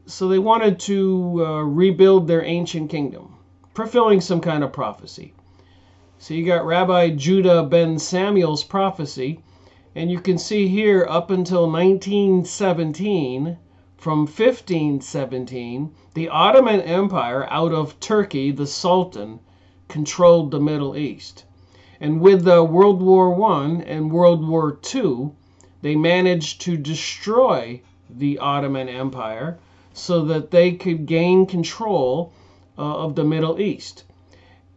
So they wanted to rebuild their ancient kingdom, fulfilling some kind of prophecy. So you got Rabbi Judah ben Samuel's prophecy, and you can see here up until 1917, from 1517, the Ottoman Empire out of Turkey, the Sultan, controlled the Middle East. And with World War I and World War II, they managed to destroy the Ottoman Empire so that they could gain control of the Middle East.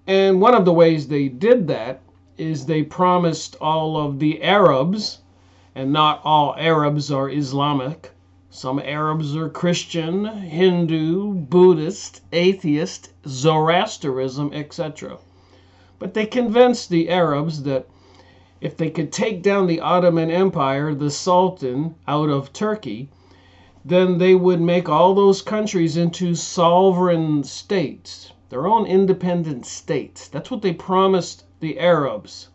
And one of the ways they did that is they promised all of the Arabs, and not all Arabs are Islamic. Some Arabs are Christian, Hindu, Buddhist, atheist, Zoroastrianism, etc. But they convinced the Arabs that if they could take down the Ottoman Empire, the Sultan, out of Turkey, then they would make all those countries into sovereign states, their own independent states. That's what they promised the Arabs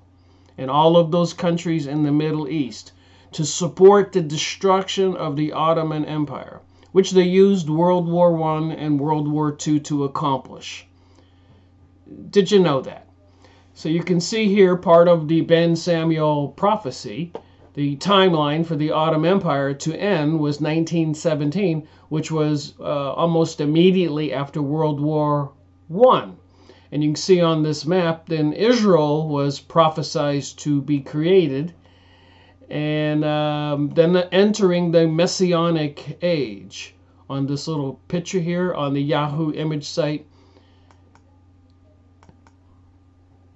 and all of those countries in the Middle East, to support the destruction of the Ottoman Empire, which they used World War I and World War II to accomplish. Did you know that? So you can see here part of the Ben Samuel prophecy. The timeline for the Ottoman Empire to end was 1917, which was almost immediately after World War I. And you can see on this map, then Israel was prophesied to be created, and then entering the Messianic age. On this little picture here on the Yahoo image site,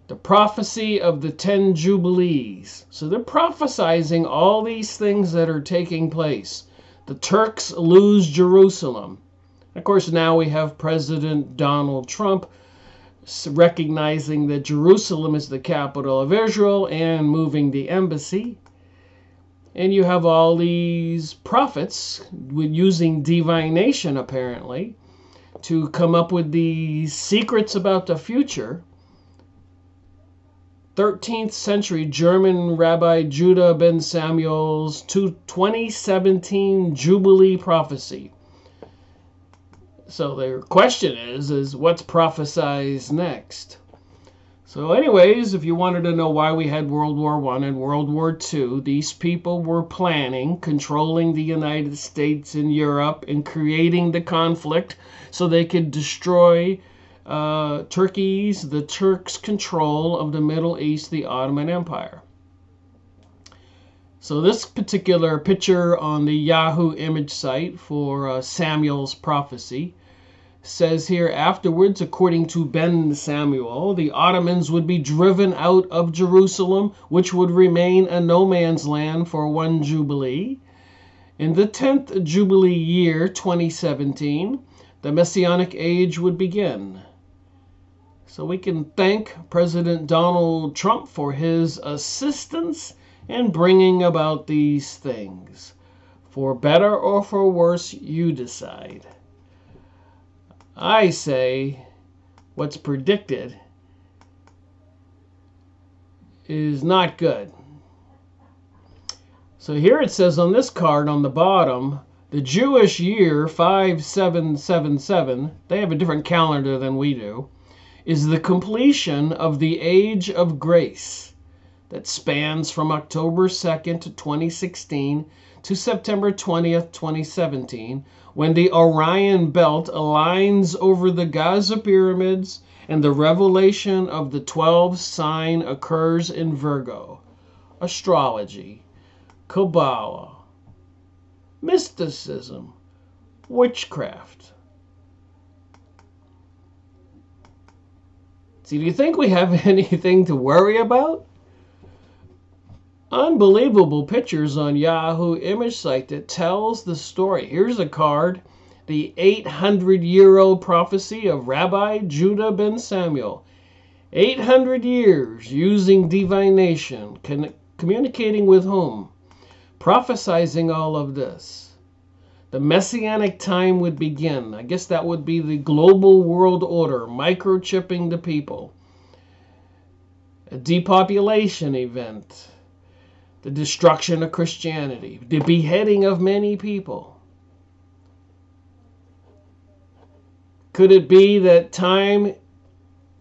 the prophecy of the 10 Jubilees. So they're prophesying all these things that are taking place. The Turks lose Jerusalem. Of course, now we have President Donald Trump recognizing that Jerusalem is the capital of Israel and moving the embassy. And you have all these prophets using divination, apparently, to come up with these secrets about the future. 13th century German Rabbi Judah ben Samuel's 2017 Jubilee prophecy. So the question is what's prophesied next? So anyways, if you wanted to know why we had World War I and World War II, these people were planning, controlling the United States and Europe and creating the conflict so they could destroy the Turks' control of the Middle East, the Ottoman Empire. So this particular picture on the Yahoo image site for Samuel's prophecy says here, afterwards, according to Ben Samuel, the Ottomans would be driven out of Jerusalem, which would remain a no man's land for one Jubilee. In the 10th Jubilee year, 2017, the Messianic age would begin. So we can thank President Donald Trump for his assistance in bringing about these things. For better or for worse, you decide. I say what's predicted is not good. So here it says on this card on the bottom, the Jewish year 5777, they have a different calendar than we do, is the completion of the Age of Grace that spans from October 2nd, 2016 to September 20th, 2017, when the Orion Belt aligns over the Gaza pyramids and the revelation of the 12th sign occurs in Virgo. Astrology, Kabbalah, mysticism, witchcraft. See, do you think we have anything to worry about? Unbelievable pictures on Yahoo image site that tells the story. Here's a card. The 800-year-old prophecy of Rabbi Judah ben Samuel. 800 years using divination. Communicating with whom? Prophesizing all of this. The Messianic time would begin. I guess that would be the global world order, microchipping the people. A depopulation event. The destruction of Christianity. The beheading of many people. Could it be that time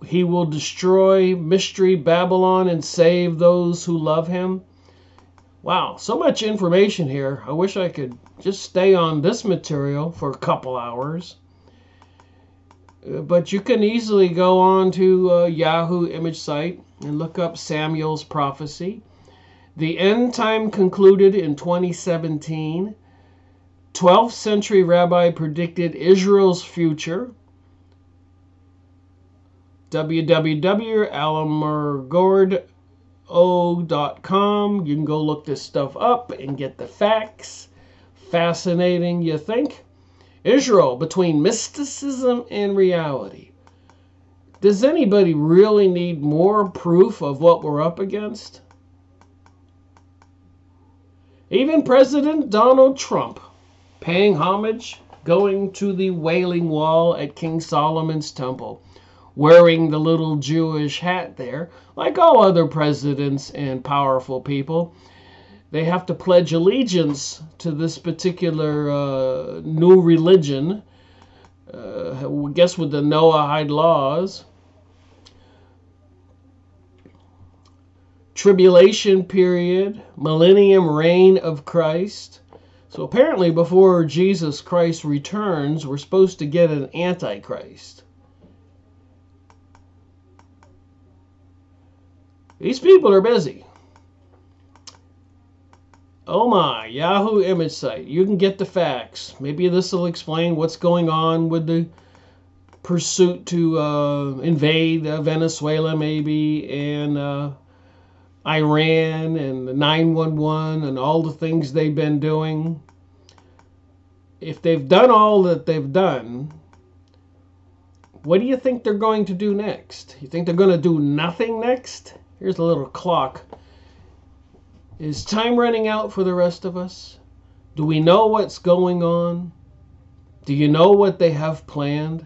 he will destroy Mystery Babylon and save those who love him? Wow, so much information here. I wish I could just stay on this material for a couple hours. But you can easily go on to Yahoo image site and look up Samuel's prophecy. The end time concluded in 2017. 12th century rabbi predicted Israel's future. www.alamurgordo.com. You can go look this stuff up and get the facts. Fascinating, you think? Israel, between mysticism and reality. Does anybody really need more proof of what we're up against? Even President Donald Trump paying homage, going to the Wailing Wall at King Solomon's Temple, wearing the little Jewish hat there, like all other presidents and powerful people. They have to pledge allegiance to this particular new religion, I guess with the Noahide laws. Tribulation period, millennium reign of Christ. So apparently before Jesus Christ returns, we're supposed to get an Antichrist. These people are busy. Oh my, Yahoo image site. You can get the facts. Maybe this will explain what's going on with the pursuit to invade Venezuela maybe, and Iran and the 911 and all the things they've been doing. If they've done all that they've done, what do you think they're going to do next? You think they're going to do nothing next? Here's a little clock. Is time running out for the rest of us? Do we know what's going on? Do you know what they have planned?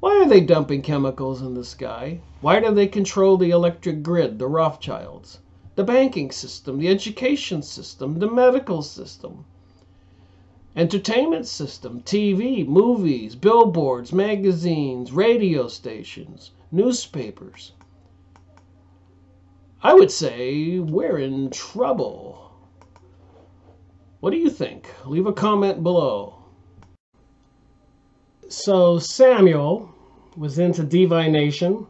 Why are they dumping chemicals in the sky? Why do they control the electric grid, the Rothschilds, the banking system, the education system, the medical system, entertainment system, TV, movies, billboards, magazines, radio stations, newspapers? I would say we're in trouble. What do you think? Leave a comment below. So Samuel was into divination,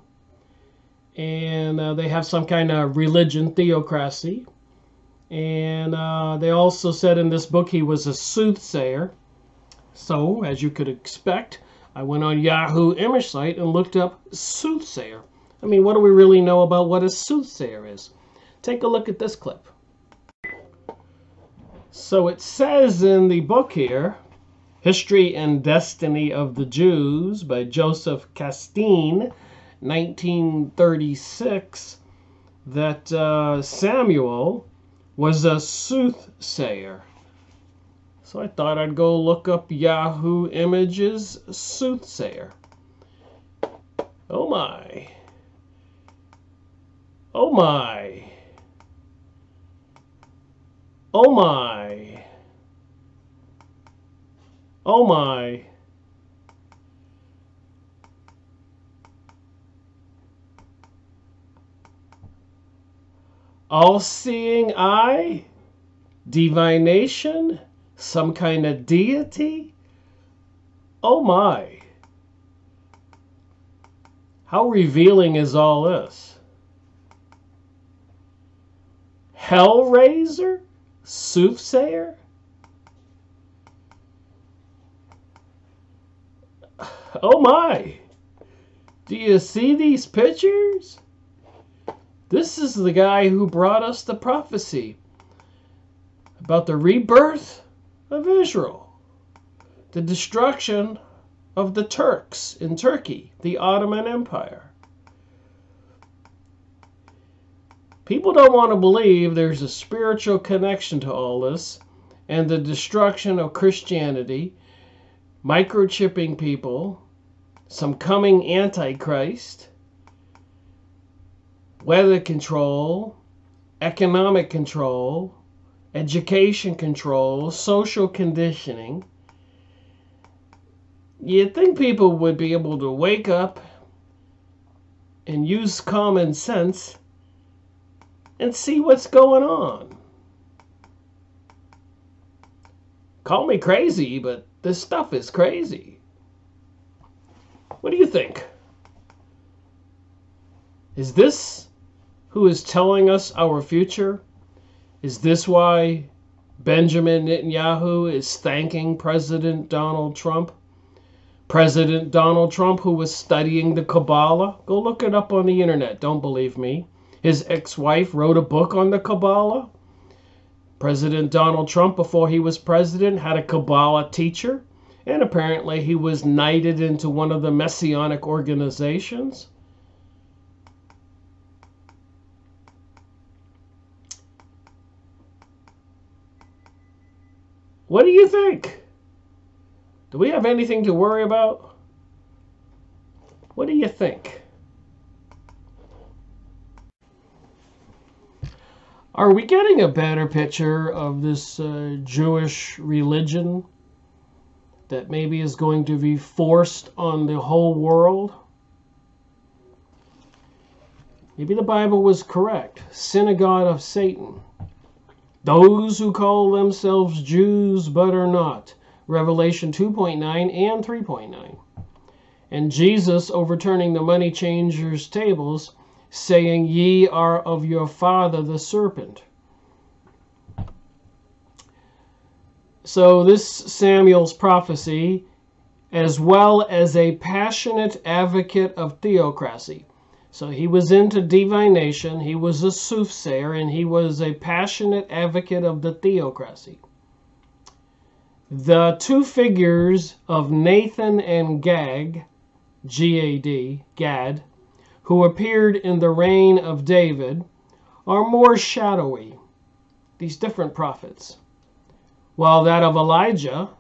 and they have some kind of religion, theocracy. And they also said in this book he was a soothsayer. So, as you could expect, I went on Yahoo image site and looked up soothsayer. I mean, what do we really know about what a soothsayer is? Take a look at this clip. So it says in the book here, History and Destiny of the Jews by Josef Kastein, 1936, that Samuel was a soothsayer. So I thought I'd go look up Yahoo Images soothsayer. Oh my. Oh my. Oh my. Oh my. All-seeing eye? Divination? Some kind of deity? Oh my. How revealing is all this? Hellraiser? Soothsayer? Oh my! Do you see these pictures? This is the guy who brought us the prophecy about the rebirth of Israel, the destruction of the Turks in Turkey, the Ottoman Empire. People don't want to believe there's a spiritual connection to all this and the destruction of Christianity, microchipping people, some coming Antichrist, weather control, economic control, education control, social conditioning. You'd think people would be able to wake up and use common sense and see what's going on. Call me crazy, but this stuff is crazy. What do you think? Is this who is telling us our future? Is this why Benjamin Netanyahu is thanking President Donald Trump? President Donald Trump, who was studying the Kabbalah? Go look it up on the internet. Don't believe me. His ex-wife wrote a book on the Kabbalah. President Donald Trump, before he was president, had a Kabbalah teacher. And apparently he was knighted into one of the Messianic organizations. What do you think? Do we have anything to worry about? What do you think? Are we getting a better picture of this Jewish religion that maybe is going to be forced on the whole world? Maybe the Bible was correct. Synagogue of Satan. Those who call themselves Jews but are not. Revelation 2.9 and 3.9. And Jesus overturning the money changers' tables, saying, "Ye are of your father the serpent." So this Samuel's prophecy, as well as a passionate advocate of theocracy. So he was into divination, he was a soothsayer, and he was a passionate advocate of the theocracy. The two figures of Nathan and Gad, who appeared in the reign of David, are more shadowy, these different prophets, while that of Elijah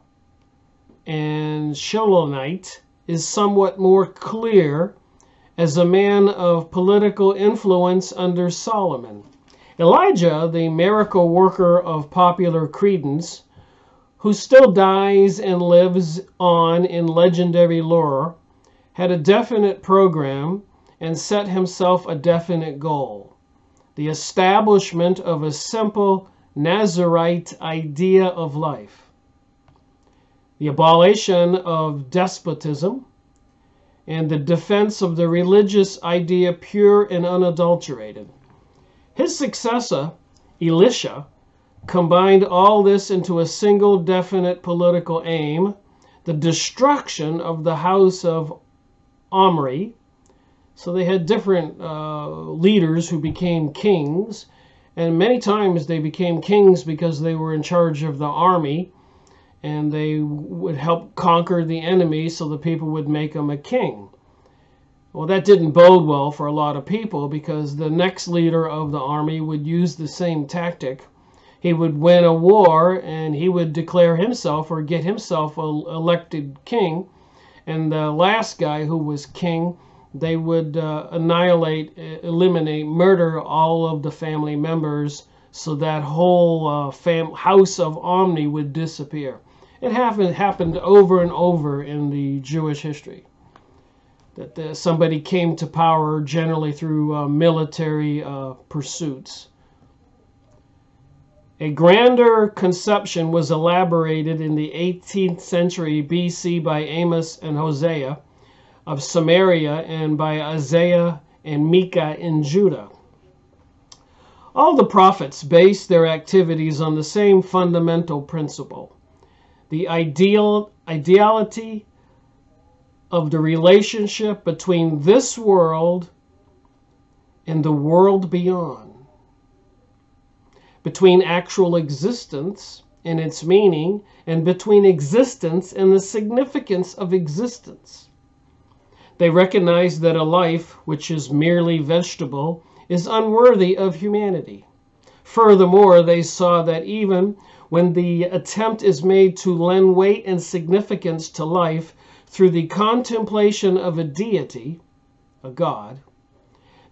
and Shilonite is somewhat more clear as a man of political influence under Solomon. Elijah, the miracle worker of popular credence, who still dies and lives on in legendary lore, had a definite program and set himself a definite goal: the establishment of a simple Nazarite idea of life, the abolition of despotism, and the defense of the religious idea pure and unadulterated. His successor, Elisha, combined all this into a single definite political aim: the destruction of the house of Omri. So they had different leaders who became kings, and many times they became kings because they were in charge of the army, and they would help conquer the enemy so the people would make them a king. Well, that didn't bode well for a lot of people, because the next leader of the army would use the same tactic. He would win a war and he would declare himself or get himself elected king, and the last guy who was king, they would annihilate, eliminate, murder all of the family members, so that whole house of Omni would disappear. It happened over and over in the Jewish history, that somebody came to power generally through military pursuits. A grander conception was elaborated in the 18th century BC by Amos and Hosea of Samaria, and by Isaiah and Micah in Judah. All the prophets based their activities on the same fundamental principle: the ideality of the relationship between this world and the world beyond, between actual existence and its meaning, and between existence and the significance of existence. They recognize that a life which is merely vegetable is unworthy of humanity. Furthermore, they saw that even when the attempt is made to lend weight and significance to life through the contemplation of a deity, a God,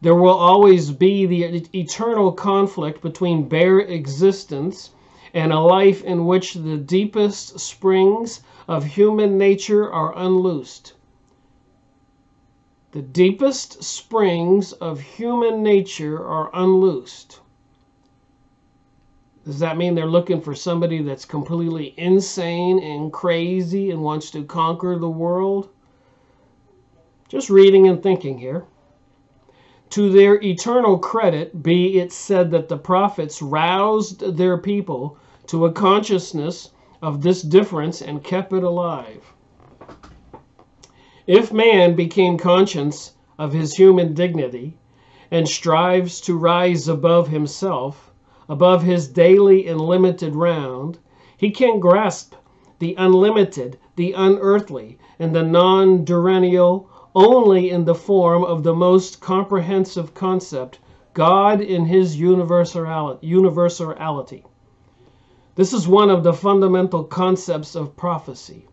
there will always be the eternal conflict between bare existence and a life in which the deepest springs of human nature are unloosed. The deepest springs of human nature are unloosed. Does that mean they're looking for somebody that's completely insane and crazy and wants to conquer the world? Just reading and thinking here. To their eternal credit be it said that the prophets roused their people to a consciousness of this difference and kept it alive. If man became conscious of his human dignity and strives to rise above himself, above his daily and limited round, he can grasp the unlimited, the unearthly, and the non-diurnal only in the form of the most comprehensive concept, God in his universality. This is one of the fundamental concepts of prophecy.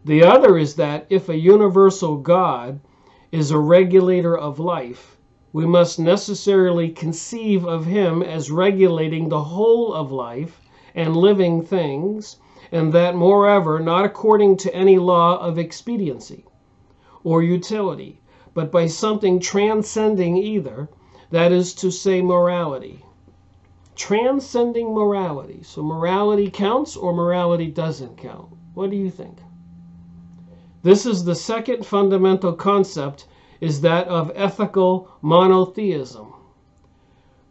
The other is that if a universal God is a regulator of life, we must necessarily conceive of him as regulating the whole of life and living things, and that, moreover, not according to any law of expediency or utility, but by something transcending either, that is to say, morality. Transcending morality. So morality counts or morality doesn't count? What do you think? This is the second fundamental concept, is that of ethical monotheism.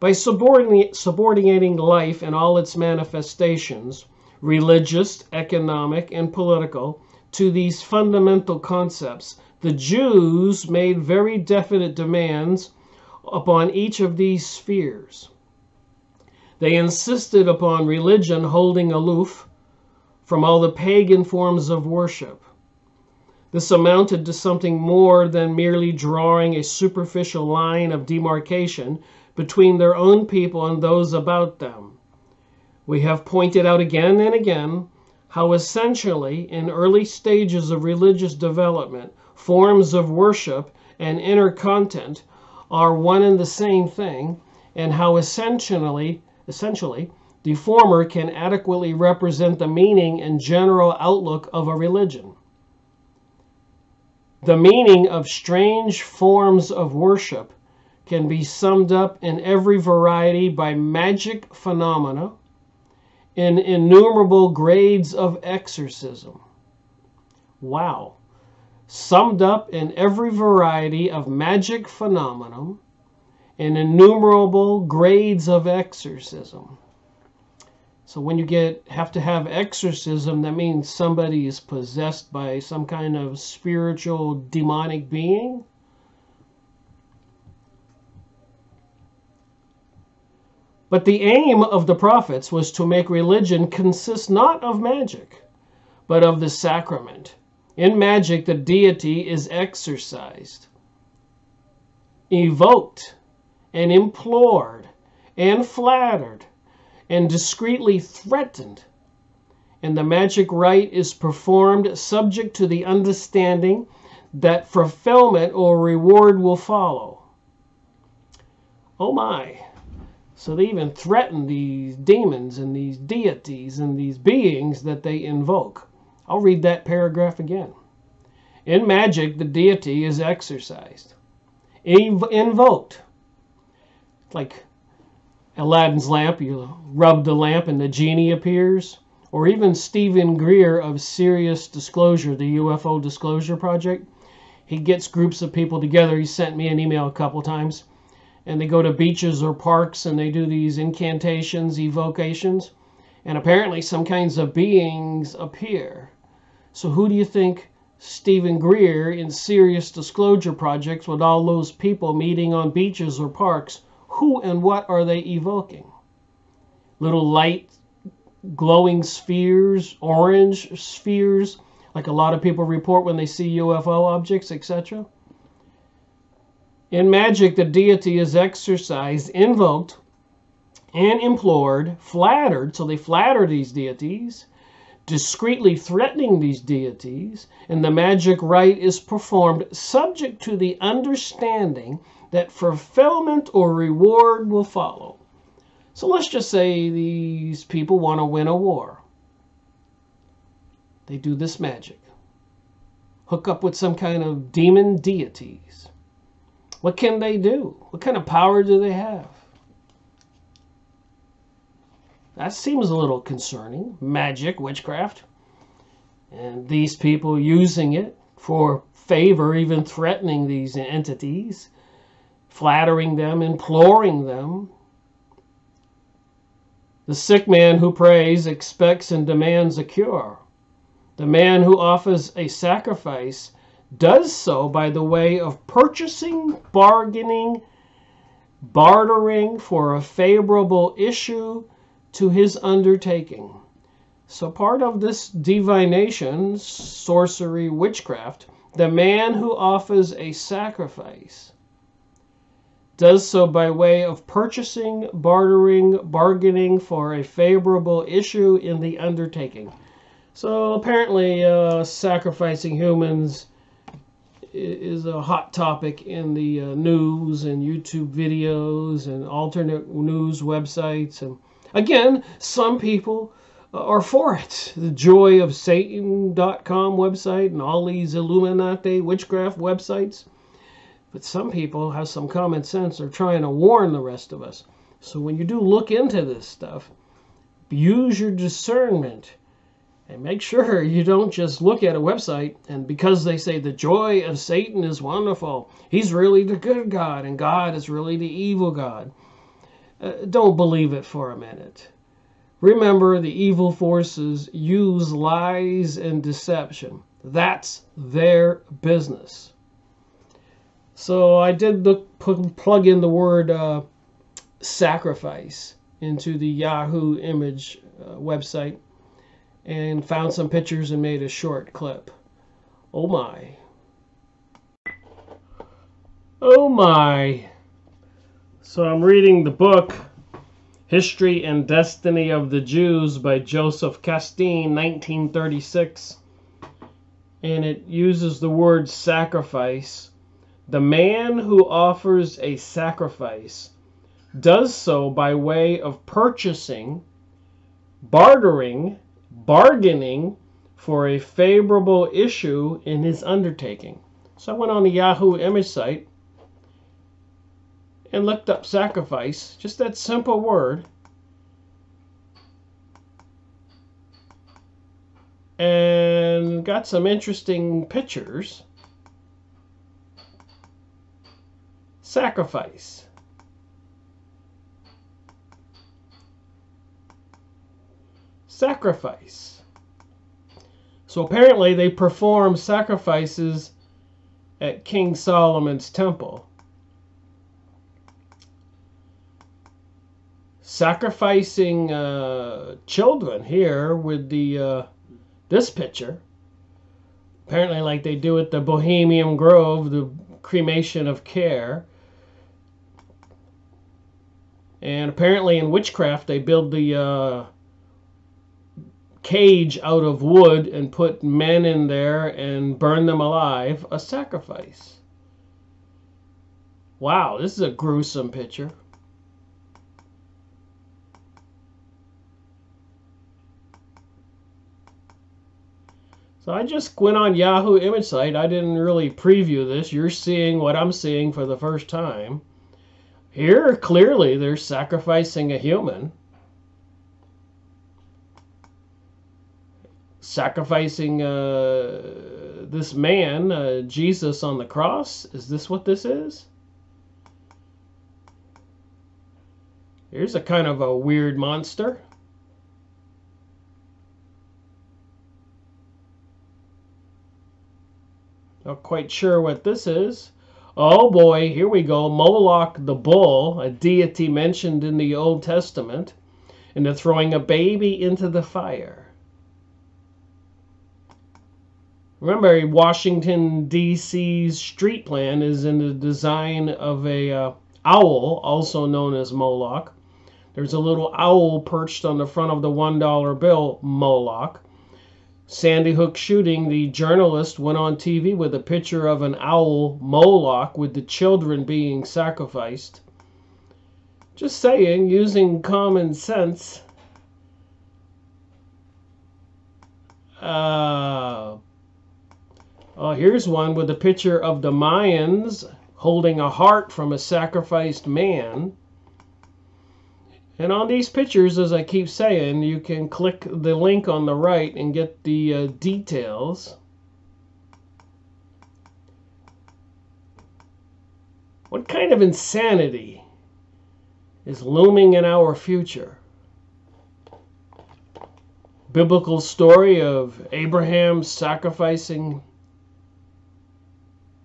By subordinating life in all its manifestations, religious, economic, and political, to these fundamental concepts, the Jews made very definite demands upon each of these spheres. They insisted upon religion holding aloof from all the pagan forms of worship. This amounted to something more than merely drawing a superficial line of demarcation between their own people and those about them. We have pointed out again and again how essentially, in early stages of religious development, forms of worship and inner content are one and the same thing, and how essentially, the former can adequately represent the meaning and general outlook of a religion. The meaning of strange forms of worship can be summed up in every variety by magic phenomena, in innumerable grades of exorcism. Wow. Summed up in every variety of magic phenomenon, in innumerable grades of exorcism. So when you have to have exorcism, that means somebody is possessed by some kind of spiritual demonic being. But the aim of the prophets was to make religion consist not of magic, but of the sacrament. In magic, the deity is exorcised, evoked, and implored, and flattered, and discreetly threatened. And the magic rite is performed subject to the understanding that fulfillment or reward will follow. Oh my. So they even threaten these demons and these deities and these beings that they invoke. I'll read that paragraph again. In magic, the deity is exorcised, invoked. Like Aladdin's lamp, you rub the lamp and the genie appears. Or even Stephen Greer of Serious Disclosure, the UFO Disclosure Project. He gets groups of people together. He sent me an email a couple times. And they go to beaches or parks and they do these incantations, evocations. And apparently some kinds of beings appear. So who do you think Stephen Greer in Serious Disclosure Projects with all those people meeting on beaches or parks, who and what are they evoking? Little light glowing spheres, orange spheres, like a lot of people report when they see UFO objects, etc. In magic, the deity is exorcised, invoked, and implored, flattered, so they flatter these deities, discreetly threatening these deities, and the magic rite is performed subject to the understanding that fulfillment or reward will follow. So let's just say these people want to win a war. They do this magic. Hook up with some kind of demon deities. What can they do? What kind of power do they have? That seems a little concerning. Magic, witchcraft. And these people using it for favor, even threatening these entities, flattering them, imploring them. The sick man who prays expects and demands a cure. The man who offers a sacrifice does so by the way of purchasing, bargaining, bartering for a favorable issue to his undertaking. So part of this divination, sorcery, witchcraft, the man who offers a sacrifice does so by way of purchasing, bartering, bargaining for a favorable issue in the undertaking. So apparently sacrificing humans is a hot topic in the news and YouTube videos and alternate news websites. And again, some people are for it. The joyofsatan.com website and all these Illuminati witchcraft websites. But some people have some common sense. They're trying to warn the rest of us. So when you do look into this stuff, use your discernment and make sure you don't just look at a website and because they say the joy of Satan is wonderful, he's really the good God and God is really the evil God. Don't believe it for a minute. Remember, the evil forces use lies and deception. That's their business. So I did plug in the word sacrifice into the Yahoo image website and found some pictures and made a short clip. Oh my. Oh my. So I'm reading the book History and Destiny of the Jews by Josef Kastein, 1936. And it uses the word sacrifice. The man who offers a sacrifice does so by way of purchasing, bartering, bargaining for a favorable issue in his undertaking. So I went on the Yahoo image site and looked up sacrifice, just that simple word, and got some interesting pictures. Sacrifice. Sacrifice. So apparently they perform sacrifices at King Solomon's temple. Sacrificing children here with the this picture. Apparently like they do at the Bohemian Grove, the cremation of care. And apparently in witchcraft they build the cage out of wood and put men in there and burn them alive. A sacrifice. Wow, this is a gruesome picture. So I just went on Yahoo image site. I didn't really preview this. You're seeing what I'm seeing for the first time. Here, clearly, they're sacrificing a human. Sacrificing this man, Jesus on the cross. Is this what this is? Here's a kind of a weird monster. Not quite sure what this is. Oh boy, here we go. Moloch the bull, a deity mentioned in the Old Testament, and they're throwing a baby into the fire. Remember, Washington, D.C.'s street plan is in the design of a owl, also known as Moloch. There's a little owl perched on the front of the $1 bill, Moloch. Sandy Hook shooting, the journalist went on TV with a picture of an owl, Moloch, with the children being sacrificed. Just saying, using common sense. Oh, here's one with a picture of the Mayans holding a heart from a sacrificed man. And on these pictures, as I keep saying, you can click the link on the right and get the details. What kind of insanity is looming in our future? Biblical story of Abraham sacrificing,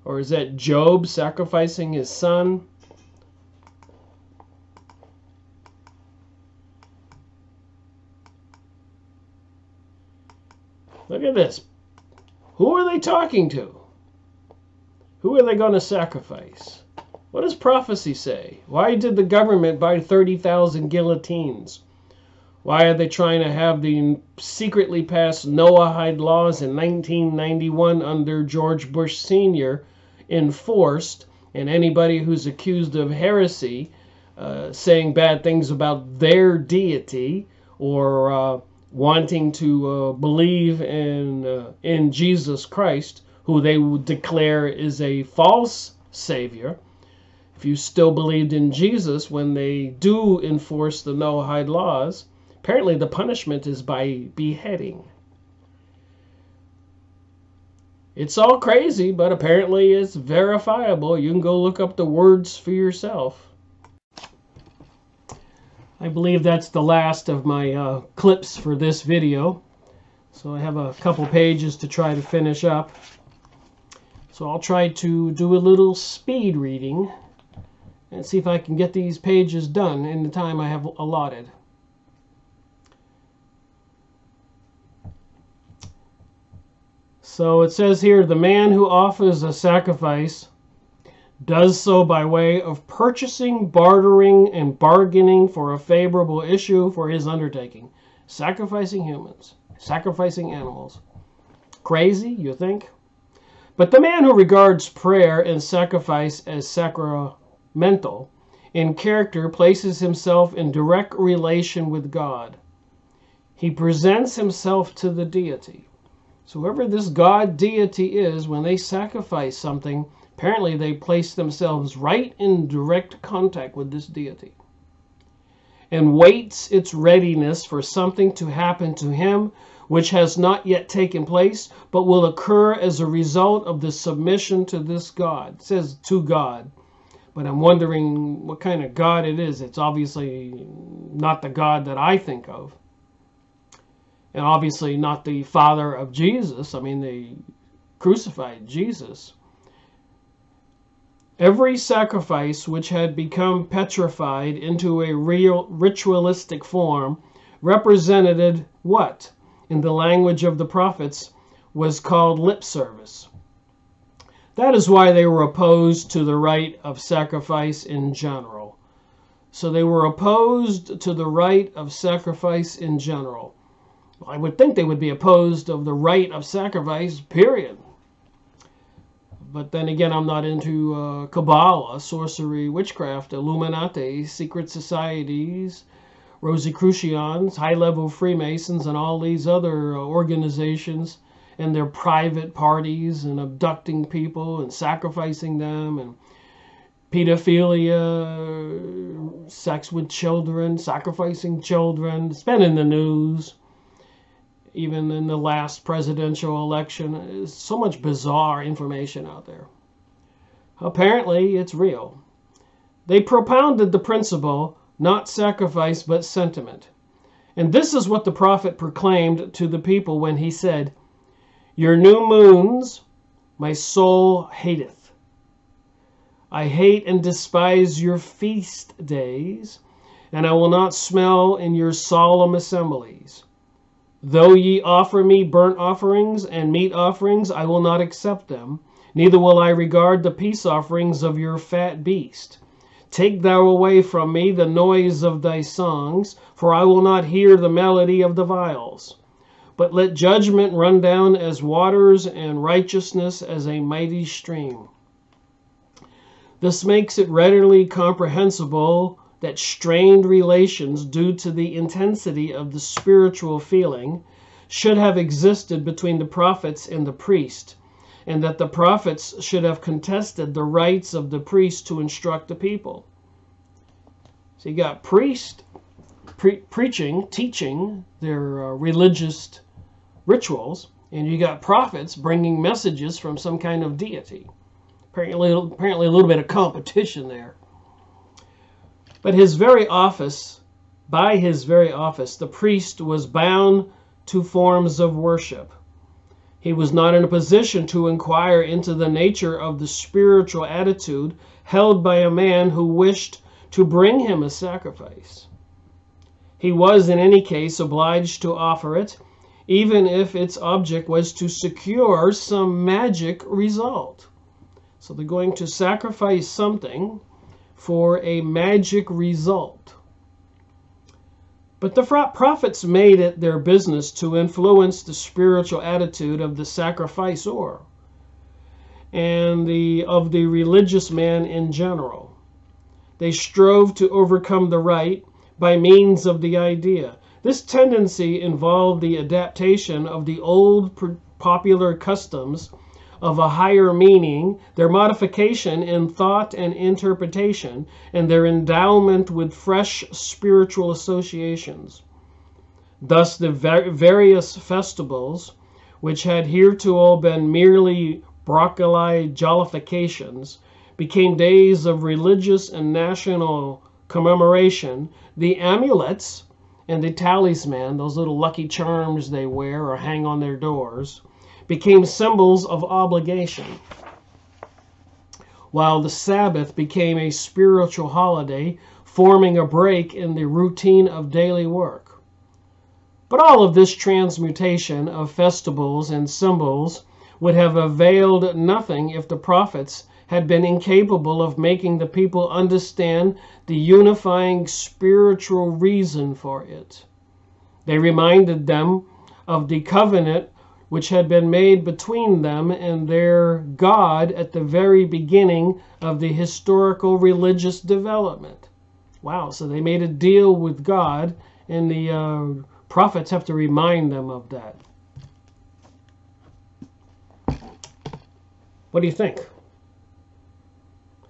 or is that Job sacrificing his son? Look at this. Who are they talking to? Who are they going to sacrifice? What does prophecy say? Why did the government buy 30,000 guillotines? Why are they trying to have the secretly passed Noahide laws in 1991 under George Bush Sr. enforced, and anybody who's accused of heresy, saying bad things about their deity, or wanting to believe in Jesus Christ, who they would declare is a false savior. If you still believed in Jesus when they do enforce the Noahide laws, apparently the punishment is by beheading. It's all crazy, but apparently it's verifiable. You can go look up the words for yourself. I believe that's the last of my clips for this video. So I have a couple pages to try to finish up. So I'll try to do a little speed reading and see if I can get these pages done in the time I have allotted. So it says here, the man who offers a sacrifice does so by way of purchasing, bartering, and bargaining for a favorable issue for his undertaking. Sacrificing humans, sacrificing animals. Crazy, you think? But the man who regards prayer and sacrifice as sacramental in character places himself in direct relation with God. He presents himself to the deity. So whoever this God deity is, when they sacrifice something, apparently they place themselves right in direct contact with this deity and waits its readiness for something to happen to him which has not yet taken place, but will occur as a result of the submission to this God. It says to God, but I'm wondering what kind of God it is. It's obviously not the God that I think of. And obviously not the Father of Jesus. I mean, they crucified Jesus. Every sacrifice which had become petrified into a real ritualistic form represented what, in the language of the prophets, was called lip service. That is why they were opposed to the rite of sacrifice in general. So they were opposed to the rite of sacrifice in general. I would think they would be opposed of the rite of sacrifice, period. But then again, I'm not into Kabbalah, sorcery, witchcraft, Illuminati, secret societies, Rosicrucians, high-level Freemasons, and all these other organizations and their private parties and abducting people and sacrificing them, and pedophilia, sex with children, sacrificing children. It's been in the news. Even in the last presidential election, there's so much bizarre information out there. Apparently, it's real. They propounded the principle, not sacrifice, but sentiment. And this is what the prophet proclaimed to the people when he said, "Your new moons my soul hateth. I hate and despise your feast days, and I will not smell in your solemn assemblies. Though ye offer me burnt offerings and meat offerings, I will not accept them, neither will I regard the peace offerings of your fat beast. Take thou away from me the noise of thy songs, for I will not hear the melody of the viols. But let judgment run down as waters, and righteousness as a mighty stream. This makes it readily comprehensible that strained relations due to the intensity of the spiritual feeling should have existed between the prophets and the priest, and that the prophets should have contested the rights of the priest to instruct the people. So you got priest preaching, teaching their religious rituals, and you got prophets bringing messages from some kind of deity. Apparently a little bit of competition there. But his very office, by his very office, the priest was bound to forms of worship. He was not in a position to inquire into the nature of the spiritual attitude held by a man who wished to bring him a sacrifice. He was, in any case, obliged to offer it, even if its object was to secure some magic result. So they're going to sacrifice something for a magic result. But the prophets made it their business to influence the spiritual attitude of the sacrificer and of the religious man in general. They strove to overcome the right by means of the idea. This tendency involved the adaptation of the old popular customs of a higher meaning, their modification in thought and interpretation, and their endowment with fresh spiritual associations. Thus the various festivals, which had heretofore been merely broccoli jollifications, became days of religious and national commemoration. The amulets and the talisman, those little lucky charms they wear or hang on their doors, became symbols of obligation, while the Sabbath became a spiritual holiday, forming a break in the routine of daily work. But all of this transmutation of festivals and symbols would have availed nothing if the prophets had been incapable of making the people understand the unifying spiritual reason for it. They reminded them of the covenant which had been made between them and their God at the very beginning of the historical religious development. Wow, so they made a deal with God, and the prophets have to remind them of that. What do you think?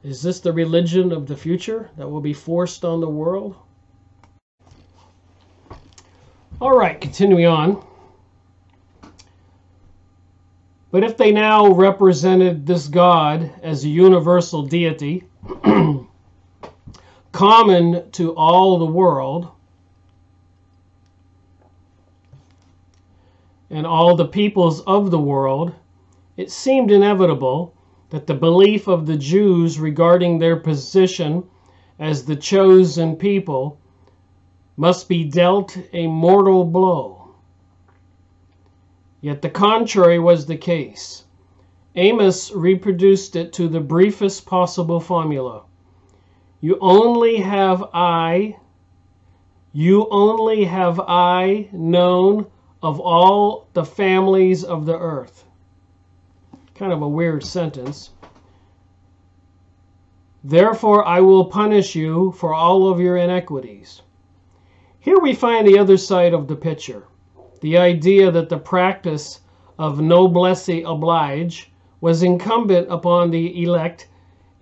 Is this the religion of the future that will be forced on the world? All right, continuing on. But if they now represented this God as a universal deity, common to all the world, and all the peoples of the world, it seemed inevitable that the belief of the Jews regarding their position as the chosen people must be dealt a mortal blow. Yet the contrary was the case. Amos reproduced it to the briefest possible formula. You only have I known of all the families of the earth. Kind of a weird sentence. Therefore I will punish you for all of your iniquities. Here we find the other side of the picture. The idea that the practice of noblesse oblige was incumbent upon the elect,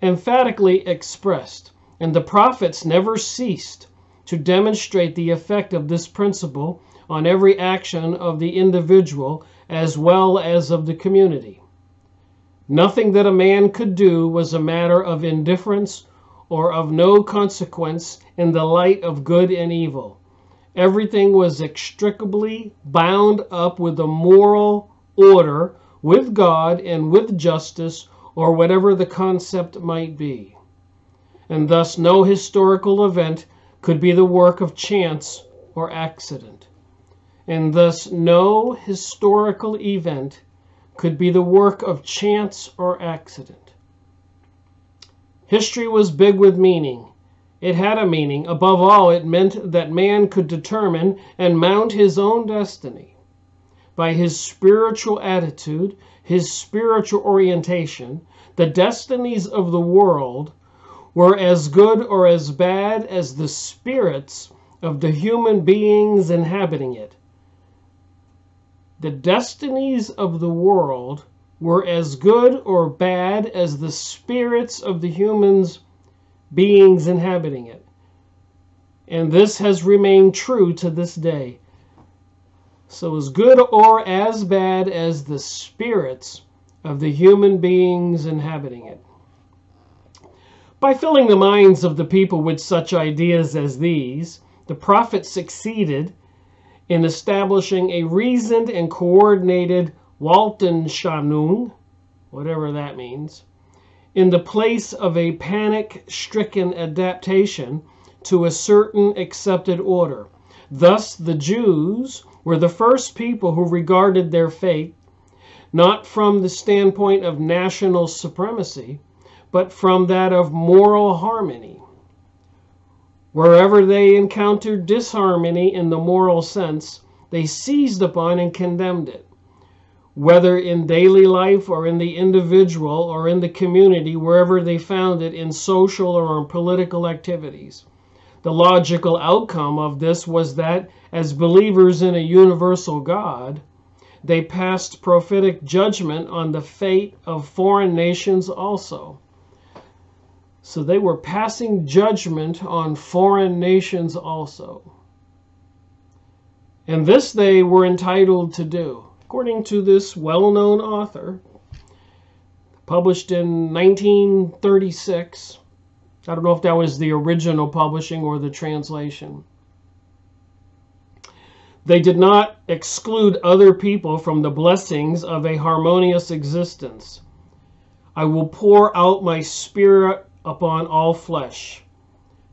emphatically expressed, and the prophets never ceased to demonstrate the effect of this principle on every action of the individual as well as of the community. Nothing that a man could do was a matter of indifference or of no consequence in the light of good and evil. Everything was inextricably bound up with a moral order with God and with justice, or whatever the concept might be. And thus no historical event could be the work of chance or accident. And thus no historical event could be the work of chance or accident. History was big with meaning. It had a meaning. Above all, it meant that man could determine and mount his own destiny. By his spiritual attitude, his spiritual orientation, the destinies of the world were as good or as bad as the spirits of the human beings inhabiting it. The destinies of the world were as good or bad as the spirits of the humans beings inhabiting it. And this has remained true to this day. So as good or as bad as the spirits of the human beings inhabiting it. By filling the minds of the people with such ideas as these, the prophet succeeded in establishing a reasoned and coordinated Weltanschauung, whatever that means, in the place of a panic-stricken adaptation to a certain accepted order. Thus, the Jews were the first people who regarded their fate not from the standpoint of national supremacy, but from that of moral harmony. Wherever they encountered disharmony in the moral sense, they seized upon and condemned it. Whether in daily life or in the individual or in the community, wherever they found it in social or in political activities. The logical outcome of this was that, as believers in a universal God, they passed prophetic judgment on the fate of foreign nations also. So they were passing judgment on foreign nations also. And this they were entitled to do. According to this well-known author, published in 1936. I don't know if that was the original publishing or the translation. They did not exclude other people from the blessings of a harmonious existence. I will pour out my spirit upon all flesh.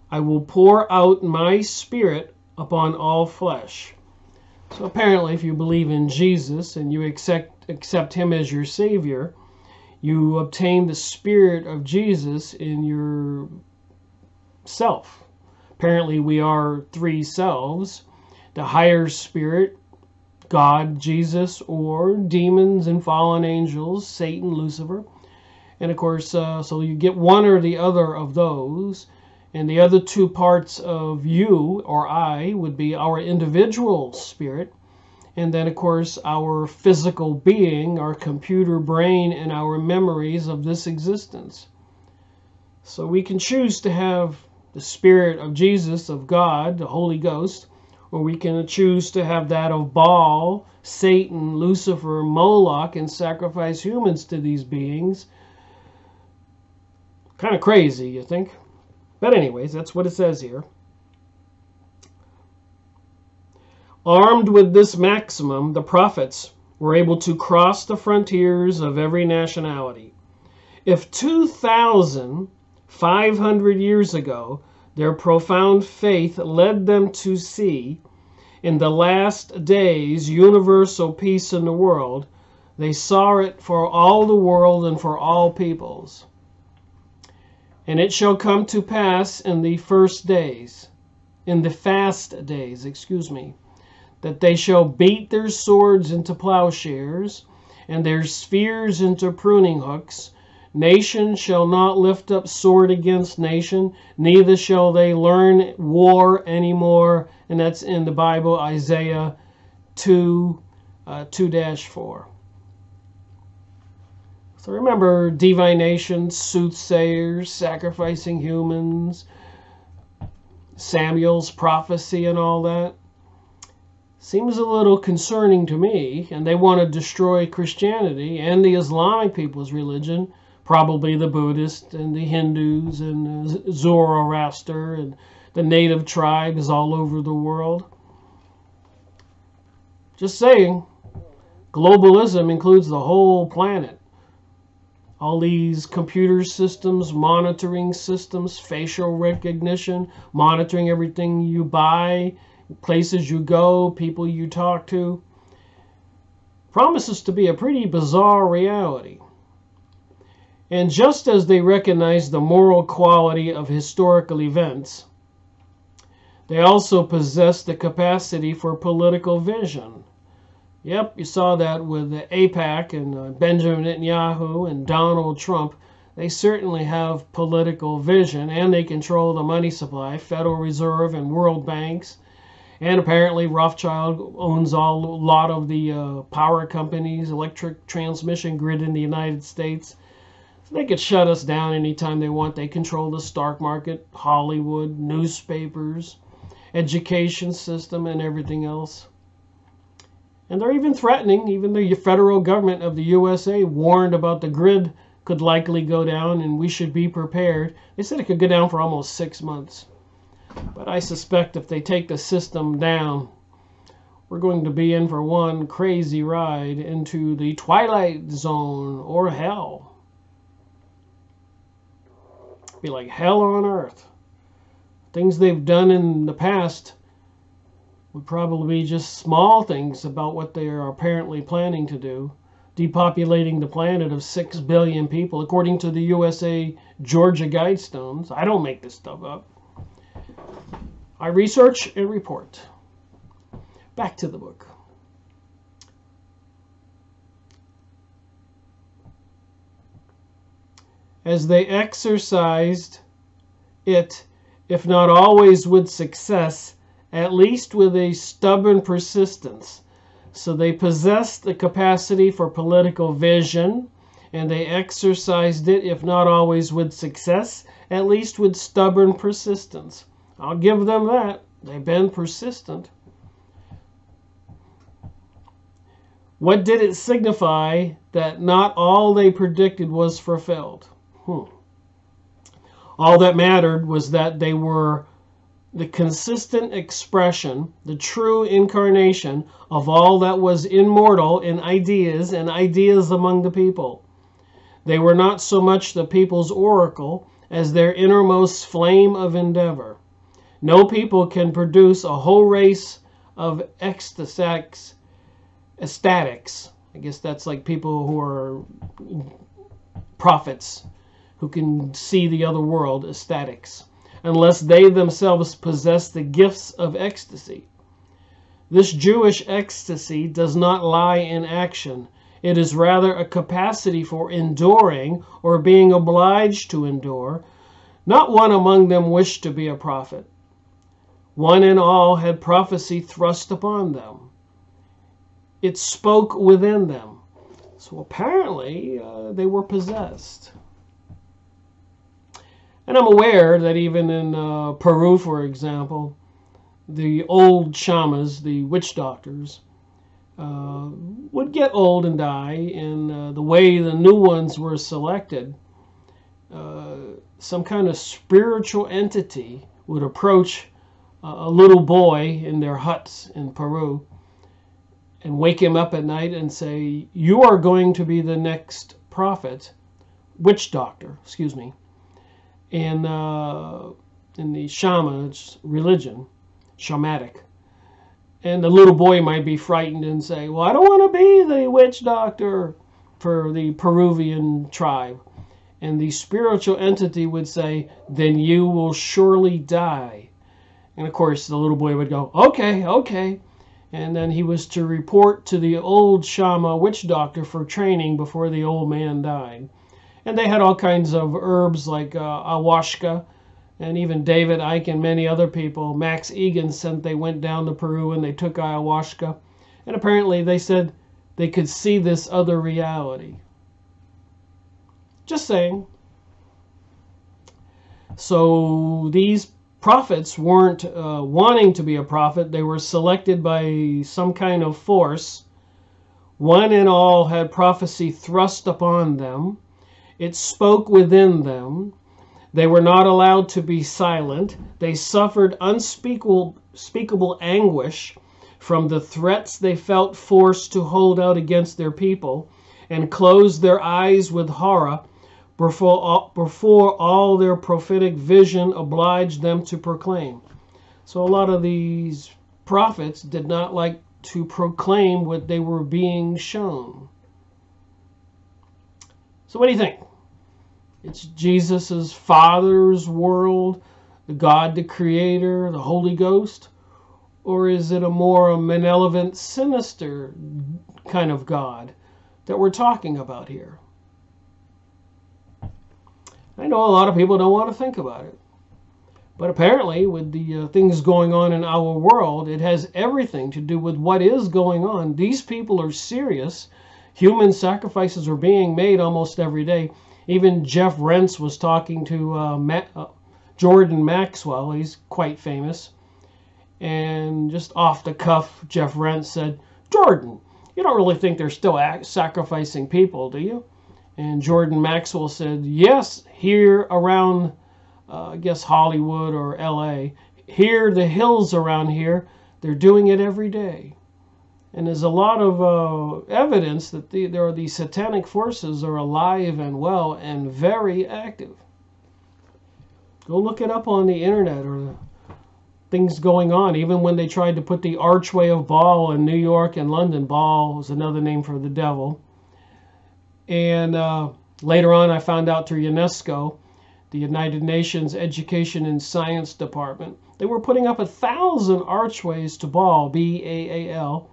I will pour out my spirit upon all flesh. So apparently, if you believe in Jesus and you accept him as your Savior, you obtain the Spirit of Jesus in your self. Apparently, we are three selves: the higher spirit, God, Jesus, or demons and fallen angels, Satan, Lucifer. And of course, so you get one or the other of those. And the other two parts of you, or I, would be our individual spirit. And then, of course, our physical being, our computer brain, and our memories of this existence. So we can choose to have the Spirit of Jesus, of God, the Holy Ghost, or we can choose to have that of Baal, Satan, Lucifer, Moloch, and sacrifice humans to these beings. Kind of crazy, you think? But anyways, that's what it says here. Armed with this maximum, the prophets were able to cross the frontiers of every nationality. If 2,500 years ago their profound faith led them to see in the last days universal peace in the world, they saw it for all the world and for all peoples. And it shall come to pass in the fast days, that they shall beat their swords into plowshares, and their spears into pruning hooks. Nation shall not lift up sword against nation, neither shall they learn war anymore. And that's in the Bible, Isaiah 2:4. So remember, divination, soothsayers, sacrificing humans, Samuel's prophecy and all that. Seems a little concerning to me, and they want to destroy Christianity and the Islamic people's religion, probably the Buddhists and the Hindus and Zoroaster and the native tribes all over the world. Just saying, Globalism includes the whole planet. All these computer systems, monitoring systems, facial recognition, monitoring everything you buy, places you go, people you talk to, promises to be a pretty bizarre reality. And just as they recognize the moral quality of historical events, they also possess the capacity for political vision. Yep, you saw that with the AIPAC and Benjamin Netanyahu and Donald Trump. They certainly have political vision, and they control the money supply, Federal Reserve and World Banks. And apparently Rothschild owns a lot of the power companies, electric transmission grid in the United States. So they could shut us down anytime they want. They control the stock market, Hollywood, newspapers, education system, and everything else. And they're even threatening, even the federal government of the USA warned about the grid could likely go down and we should be prepared. They said it could go down for almost 6 months. But I suspect if they take the system down, we're going to be in for one crazy ride into the twilight zone or hell. It'd be like hell on earth. Things they've done in the past would probably be just small things about what they are apparently planning to do. Depopulating the planet of 6 billion people, according to the USA Georgia Guidestones. I don't make this stuff up. I research and report. Back to the book. As they exercised it, if not always with success, at least with a stubborn persistence. So they possessed the capacity for political vision, and they exercised it, if not always with success, at least with stubborn persistence. I'll give them that. They've been persistent. What did it signify that not all they predicted was fulfilled? All that mattered was that they were the consistent expression, the true incarnation of all that was immortal in ideas and ideas among the people. They were not so much the people's oracle as their innermost flame of endeavor. No people can produce a whole race of ecstatics. I guess that's like people who are prophets, who can see the other world, ecstatics, unless they themselves possess the gifts of ecstasy. This Jewish ecstasy does not lie in action. It is rather a capacity for enduring or being obliged to endure. Not one among them wished to be a prophet. One and all had prophecy thrust upon them. It spoke within them. So apparently they were possessed. And I'm aware that even in Peru, for example, the old shamans, the witch doctors, would get old and die. And the way the new ones were selected, some kind of spiritual entity would approach a little boy in their huts in Peru and wake him up at night and say, "You are going to be the next prophet," witch doctor, excuse me, in the shaman's religion, shamanic. And the little boy might be frightened and say, "Well, I don't want to be the witch doctor," for the Peruvian tribe. And the spiritual entity would say, "Then you will surely die." And of course, the little boy would go, "Okay, okay." And then he was to report to the old Shama witch doctor for training before the old man died. And they had all kinds of herbs like ayahuasca, and even David Icke and many other people. Max Egan sent, they went down to Peru and they took ayahuasca. And apparently they said they could see this other reality. Just saying. So these prophets weren't wanting to be a prophet. They were selected by some kind of force. One and all had prophecy thrust upon them. It spoke within them. They were not allowed to be silent. They suffered unspeakable anguish from the threats they felt forced to hold out against their people, and closed their eyes with horror before all their prophetic vision obliged them to proclaim. So a lot of these prophets did not like to proclaim what they were being shown. So what do you think? It's Jesus' Father's world, the God, the Creator, the Holy Ghost? Or is it a more malevolent, sinister kind of God that we're talking about here? I know a lot of people don't want to think about it. But apparently, with the things going on in our world, it has everything to do with what is going on. These people are serious. Human sacrifices are being made almost every day. Even Jeff Rentz was talking to Jordan Maxwell. He's quite famous. And just off the cuff, Jeff Rentz said, "Jordan, you don't really think they're still sacrificing people, do you?" And Jordan Maxwell said, "Yes, here around, I guess Hollywood or LA, here, the hills around here, they're doing it every day." And there's a lot of evidence that these satanic forces are alive and well and very active. Go look it up on the internet, or things going on. Even when they tried to put the Archway of Baal in New York and London, Baal was another name for the devil. And later on, I found out through UNESCO, the United Nations Education and Science Department, they were putting up 1,000 archways to Baal, B-A-A-L.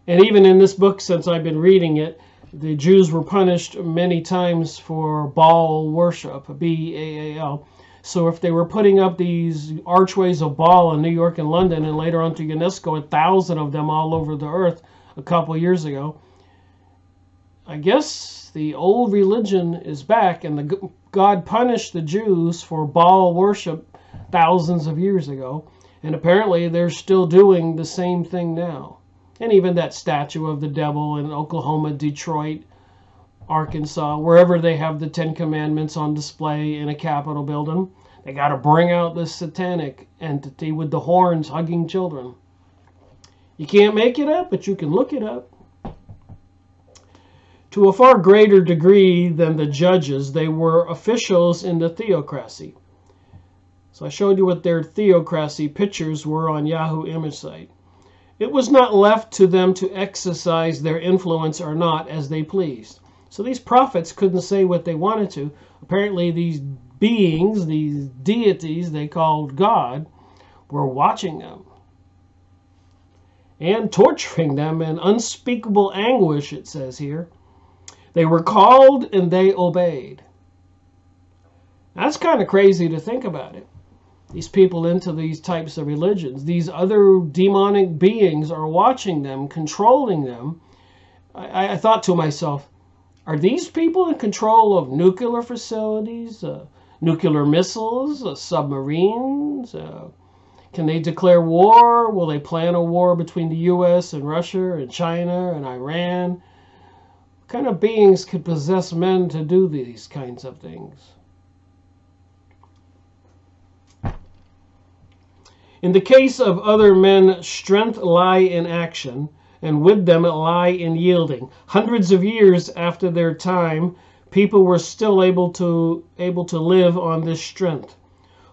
And even in this book, since I've been reading it, the Jews were punished many times for Baal worship, B-A-A-L. So if they were putting up these archways of Baal in New York and London, and later on to UNESCO, 1,000 of them all over the earth a couple years ago, I guess the old religion is back, and God punished the Jews for Baal worship thousands of years ago, and apparently they're still doing the same thing now. And even that statue of the devil in Oklahoma, Detroit, Arkansas, wherever they have the 10 Commandments on display in a Capitol building, they got to bring out this satanic entity with the horns hugging children. You can't make it up, but you can look it up. To a far greater degree than the judges, they were officials in the theocracy. So I showed you what their theocracy pictures were on Yahoo image site. It was not left to them to exercise their influence or not as they pleased. So these prophets couldn't say what they wanted to. Apparently these beings, these deities they called God, were watching them and torturing them in unspeakable anguish, it says here. They were called and they obeyed. That's kind of crazy to think about it. These people into these types of religions, these other demonic beings are watching them, controlling them. I thought to myself, are these people in control of nuclear facilities, nuclear missiles, submarines? Can they declare war? Will they plan a war between the U.S. and Russia and China and Iran? What kind of beings could possess men to do these kinds of things? In the case of other men, strength lie in action, and with them it lie in yielding. Hundreds of years after their time, people were still able to live on this strength.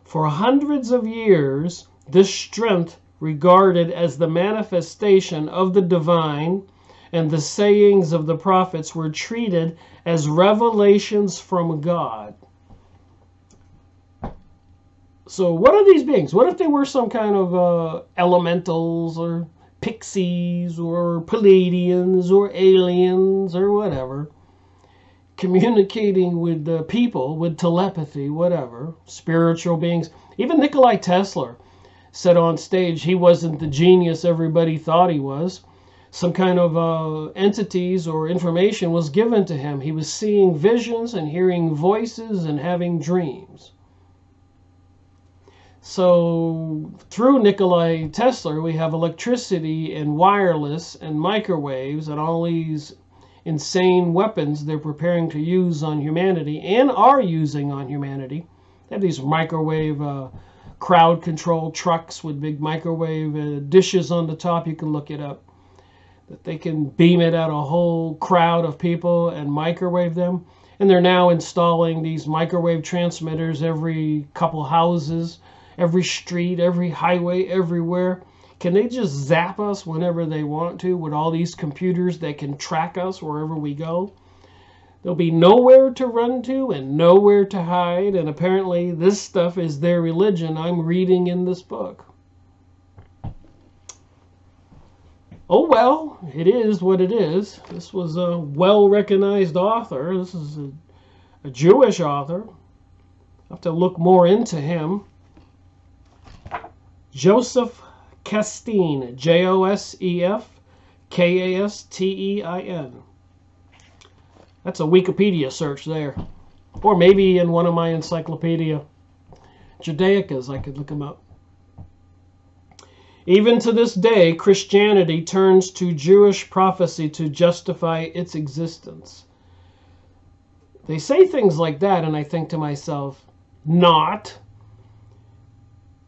For hundreds of years, this strength, regarded as the manifestation of the divine, and the sayings of the prophets were treated as revelations from God. So what are these beings? What if they were some kind of elementals or pixies or Palladians or aliens or whatever, communicating with the people with telepathy, whatever, spiritual beings? Even Nikola Tesla said on stage he wasn't the genius everybody thought he was. Some kind of entities or information was given to him. He was seeing visions and hearing voices and having dreams. So through Nikola Tesla, we have electricity and wireless and microwaves and all these insane weapons they're preparing to use on humanity and are using on humanity. They have these microwave crowd control trucks with big microwave dishes on the top. You can look it up. That they can beam it at a whole crowd of people and microwave them. And they're now installing these microwave transmitters every couple houses, every street, every highway, everywhere. Can they just zap us whenever they want to with all these computers that can track us wherever we go? There'll be nowhere to run to and nowhere to hide. And apparently this stuff is their religion I'm reading in this book. Oh, well, it is what it is. This was a well-recognized author. This is a Jewish author. I have to look more into him. Josef Kastein, Josef Kastein. That's a Wikipedia search there. Or maybe in one of my Encyclopedia Judaicas, I could look him up. Even to this day, Christianity turns to Jewish prophecy to justify its existence. They say things like that, and I think to myself, not.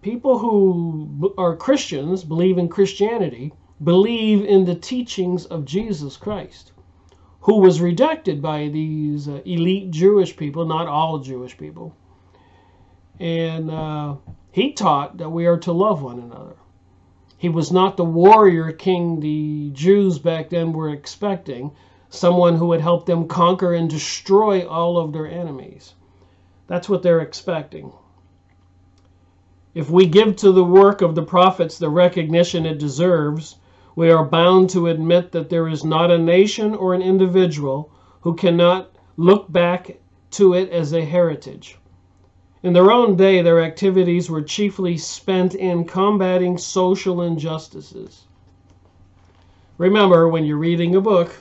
People who are Christians, believe in Christianity, believe in the teachings of Jesus Christ, who was rejected by these elite Jewish people, not all Jewish people. And he taught that we are to love one another. He was not the warrior king the Jews back then were expecting, someone who would help them conquer and destroy all of their enemies. That's what they're expecting. If we give to the work of the prophets the recognition it deserves, we are bound to admit that there is not a nation or an individual who cannot look back to it as a heritage. In their own day, their activities were chiefly spent in combating social injustices. Remember, when you're reading a book,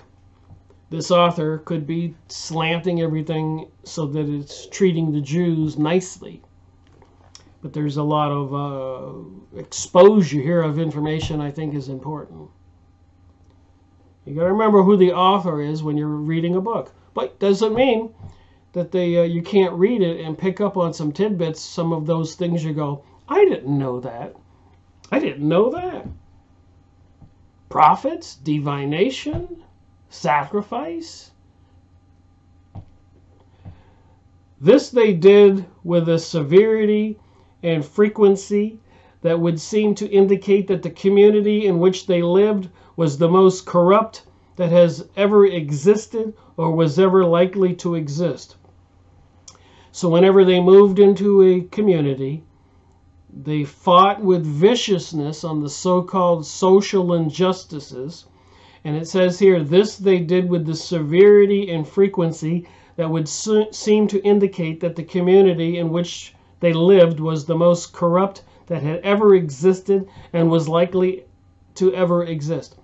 this author could be slanting everything so that it's treating the Jews nicely. But there's a lot of exposure here of information I think is important. You got to remember who the author is when you're reading a book. But doesn't mean that you can't read it and pick up on some tidbits, some of those things you go, I didn't know that. I didn't know that. Prophets, divination, sacrifice. This they did with a severity and frequency that would seem to indicate that the community in which they lived was the most corrupt that has ever existed or was ever likely to exist. So whenever they moved into a community, they fought with viciousness on the so-called social injustices. And it says here, this they did with the severity and frequency that would seem to indicate that the community in which they lived was the most corrupt that had ever existed and was likely to ever exist.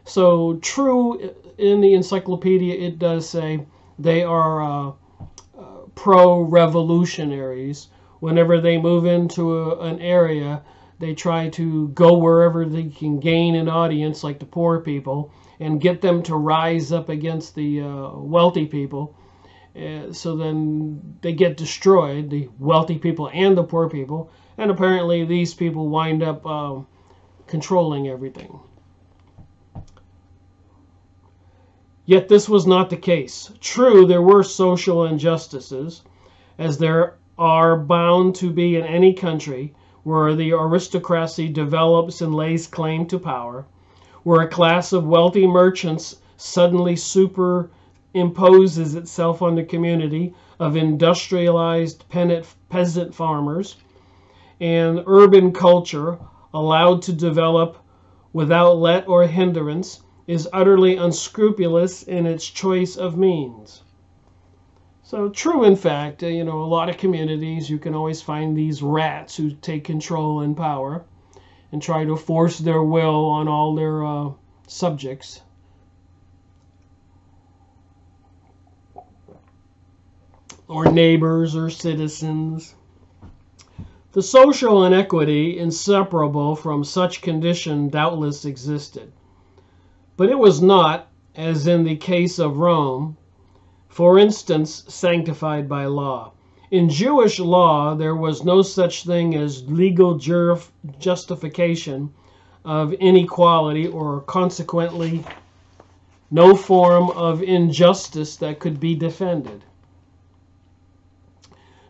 So true, in the encyclopedia it does say they are pro-revolutionaries. Whenever they move into an area, they try to go wherever they can gain an audience, like the poor people, and get them to rise up against the wealthy people. So then they get destroyed, the wealthy people and the poor people, and apparently these people wind up controlling everything. Yet this was not the case. True, there were social injustices, as there are bound to be in any country where the aristocracy develops and lays claim to power, where a class of wealthy merchants suddenly superimposes itself on the community of industrialized peasant farmers, and urban culture, allowed to develop without let or hindrance, is utterly unscrupulous in its choice of means. So true, in fact, a lot of communities, you can always find these rats who take control and power and try to force their will on all their subjects. Or neighbors or citizens. The social inequity inseparable from such condition doubtless existed. But it was not, as in the case of Rome, for instance, sanctified by law. In Jewish law, there was no such thing as legal justification of inequality, or consequently no form of injustice that could be defended.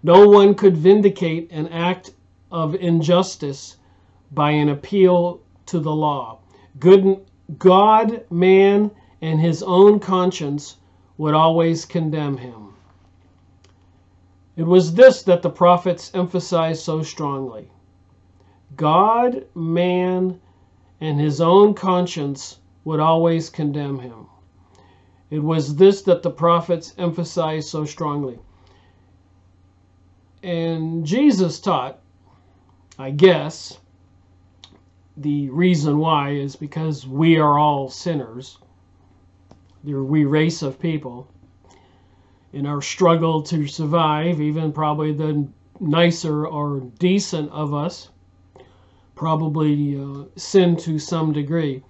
No one could vindicate an act of injustice by an appeal to the law. God, man, and his own conscience would always condemn him. It was this that the prophets emphasized so strongly. God, man, and his own conscience would always condemn him. It was this that the prophets emphasized so strongly. And Jesus taught, I guess, the reason why is because we are all sinners. We race of people. In our struggle to survive, even probably the nicer or decent of us probably sin to some degree.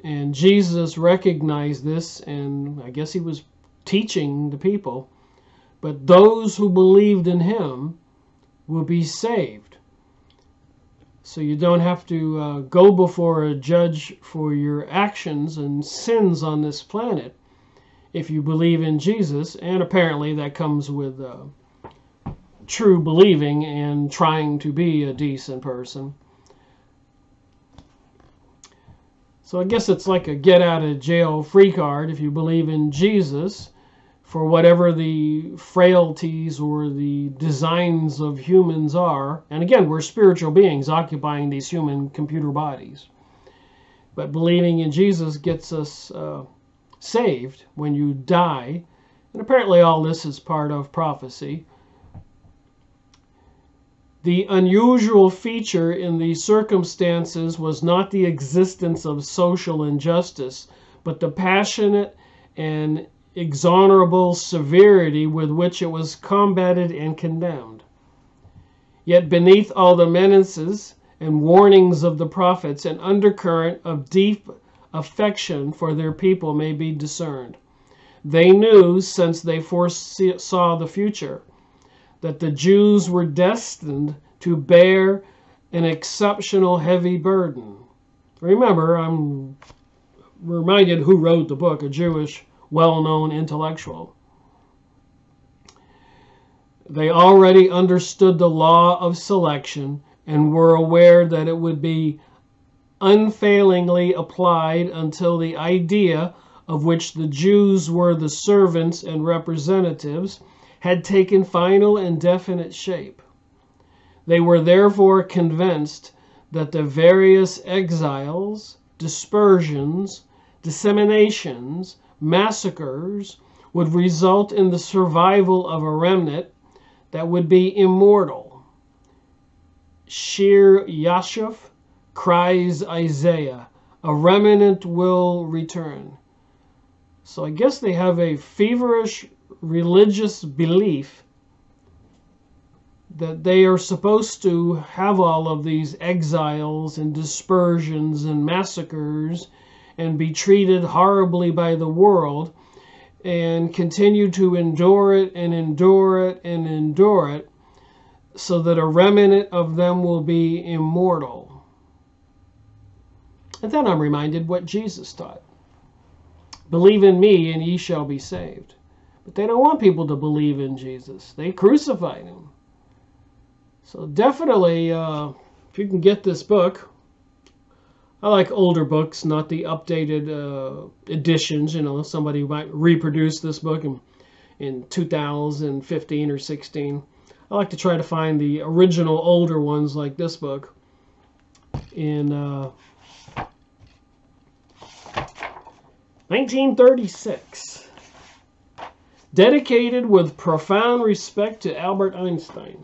And Jesus recognized this, and I guess he was teaching the people. But those who believed in him will be saved. So you don't have to go before a judge for your actions and sins on this planet if you believe in Jesus. And apparently that comes with true believing and trying to be a decent person. So I guess it's like a get out of jail free card if you believe in Jesus, for whatever the frailties or the designs of humans are. And again, we're spiritual beings occupying these human computer bodies. But believing in Jesus gets us saved when you die. And apparently all this is part of prophecy. The unusual feature in these circumstances was not the existence of social injustice, but the passionate and exonerable severity with which it was combated and condemned. Yet beneath all the menaces and warnings of the prophets, an undercurrent of deep affection for their people may be discerned. They knew, since they foresaw the future, that the Jews were destined to bear an exceptional heavy burden. Remember, I'm reminded who wrote the book, a Jewish well-known intellectual. They already understood the law of selection and were aware that it would be unfailingly applied until the idea of which the Jews were the servants and representatives had taken final and definite shape. They were therefore convinced that the various exiles, dispersions, disseminations, massacres would result in the survival of a remnant that would be immortal. Shir Yashuf cries Isaiah, a remnant will return. So I guess they have a feverish religious belief that they are supposed to have all of these exiles and dispersions and massacres and be treated horribly by the world and continue to endure it and endure it and endure it so that a remnant of them will be immortal. And then I'm reminded what Jesus taught. Believe in me and ye shall be saved. But they don't want people to believe in Jesus. They crucified him. So definitely, if you can get this book, I like older books, not the updated editions. You know, somebody might reproduce this book in 2015 or 16. I like to try to find the original older ones like this book in 1936. Dedicated with profound respect to Albert Einstein.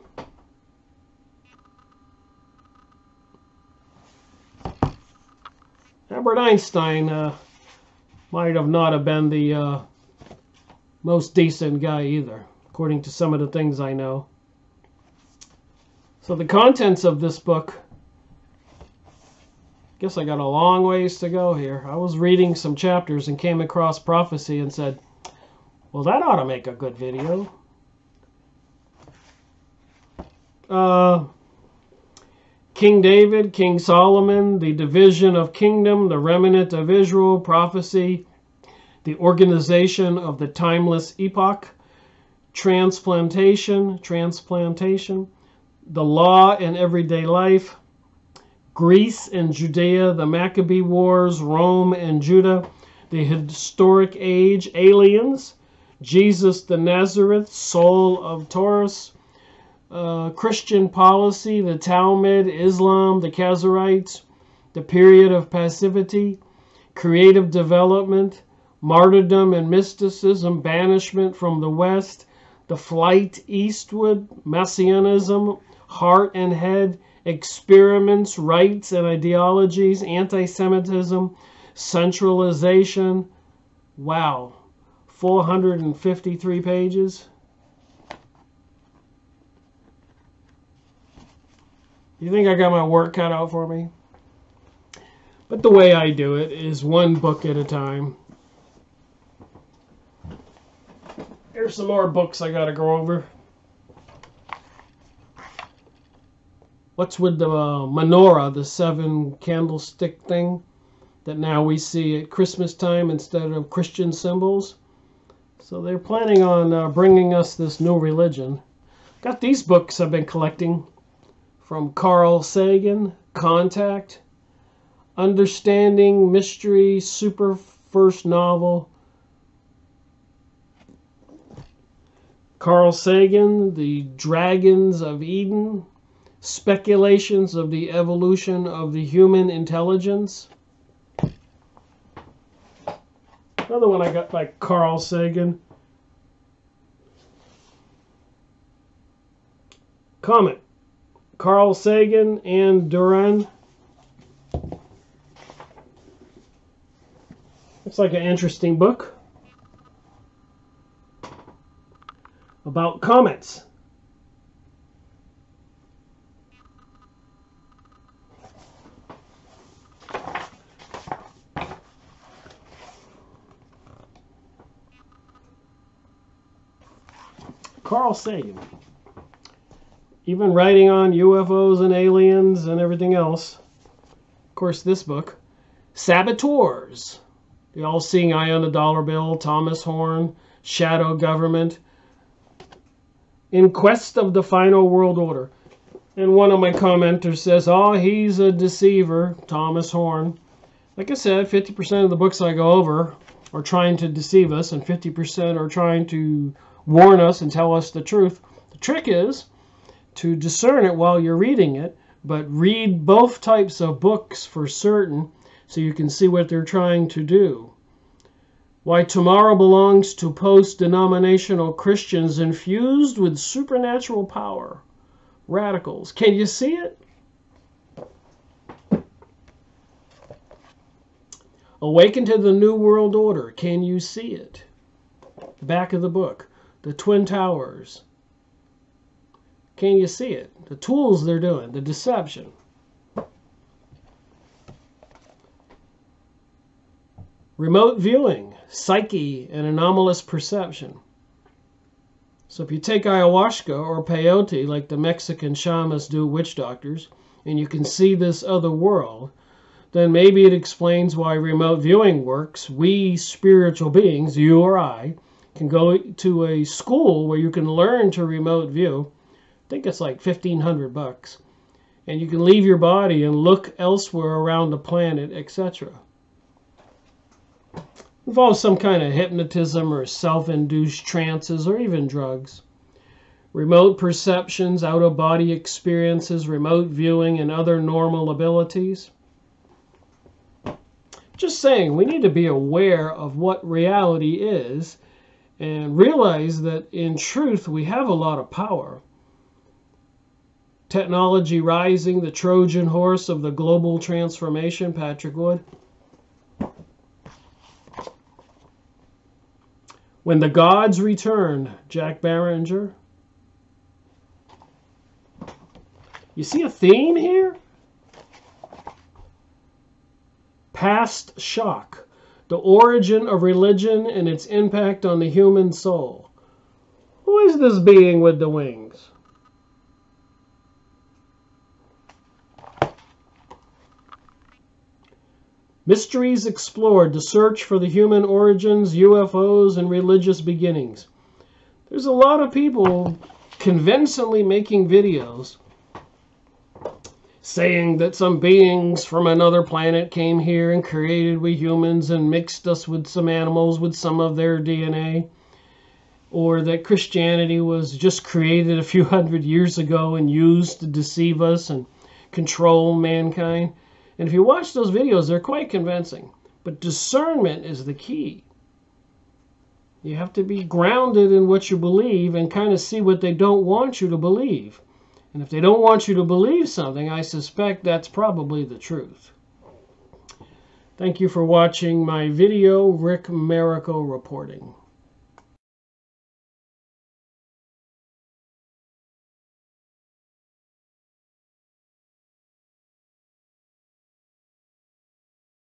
Albert Einstein might have not have been the most decent guy either, according to some of the things I know. So the contents of this book, guess I got a long ways to go here. I was reading some chapters and came across prophecy and said, well, that ought to make a good video. King David, King Solomon, the division of kingdom, the remnant of Israel, prophecy, the organization of the timeless epoch, transplantation, the law in everyday life, Greece and Judea, the Maccabee Wars, Rome and Judah, the historic age, aliens, Jesus the Nazareth, Saul of Taurus, Christian policy, the Talmud, Islam, the Khazarites, the period of passivity, creative development, martyrdom and mysticism, banishment from the West, the flight eastward, Messianism, heart and head, experiments, rites and ideologies, anti-Semitism, centralization. Wow, 453 pages. You think I got my work cut out for me? But the way I do it is one book at a time. Here's some more books I got to go over. What's with the menorah, the 7 candlestick thing that now we see at Christmas time instead of Christian symbols? So they're planning on bringing us this new religion. Got these books I've been collecting from Carl Sagan, Contact, Understanding Mystery, Super First Novel. Carl Sagan, The Dragons of Eden, Speculations of the Evolution of the Human Intelligence. Another one I got by Carl Sagan. Comment. Carl Sagan and Duran. Looks like an interesting book about comets. Carl Sagan. Even writing on UFOs and aliens and everything else. Of course, this book, Saboteurs. The all-seeing eye on the dollar bill, Thomas Horn, Shadow Government, In Quest of the Final World Order. And one of my commenters says, oh, he's a deceiver, Thomas Horn. Like I said, 50% of the books I go over are trying to deceive us, and 50% are trying to warn us and tell us the truth. The trick is to discern it while you're reading it, but read both types of books for certain so you can see what they're trying to do. Why Tomorrow belongs to post-denominational Christians infused with supernatural power. Radicals. Can you see it? Awaken to the New World Order. Can you see it? Back of the book. The Twin Towers. Can you see it? The tools they're doing, the deception. Remote viewing, psyche, and anomalous perception. So if you take ayahuasca or peyote, like the Mexican shamans do, witch doctors, and you can see this other world, then maybe it explains why remote viewing works. We spiritual beings, you or I, can go to a school where you can learn to remote view. I think it's like $1,500, and you can leave your body and look elsewhere around the planet, etc. Involves some kind of hypnotism or self-induced trances or even drugs. Remote perceptions, out-of-body experiences, remote viewing, and other normal abilities. Just saying, we need to be aware of what reality is and realize that in truth we have a lot of power. Technology rising, the Trojan horse of the global transformation, Patrick Wood. When the Gods Return, Jack Barringer. You see a theme here? Past shock, the origin of religion and its impact on the human soul. Who is this being with the wings? Mysteries explored, the search for the human origins, UFOs, and religious beginnings. There's a lot of people convincingly making videos saying that some beings from another planet came here and created we humans and mixed us with some animals with some of their DNA. Or that Christianity was just created a few hundred years ago and used to deceive us and control mankind. And if you watch those videos, they're quite convincing. But discernment is the key. You have to be grounded in what you believe and kind of see what they don't want you to believe. And if they don't want you to believe something, I suspect that's probably the truth. Thank you for watching my video, Rick Miracle reporting.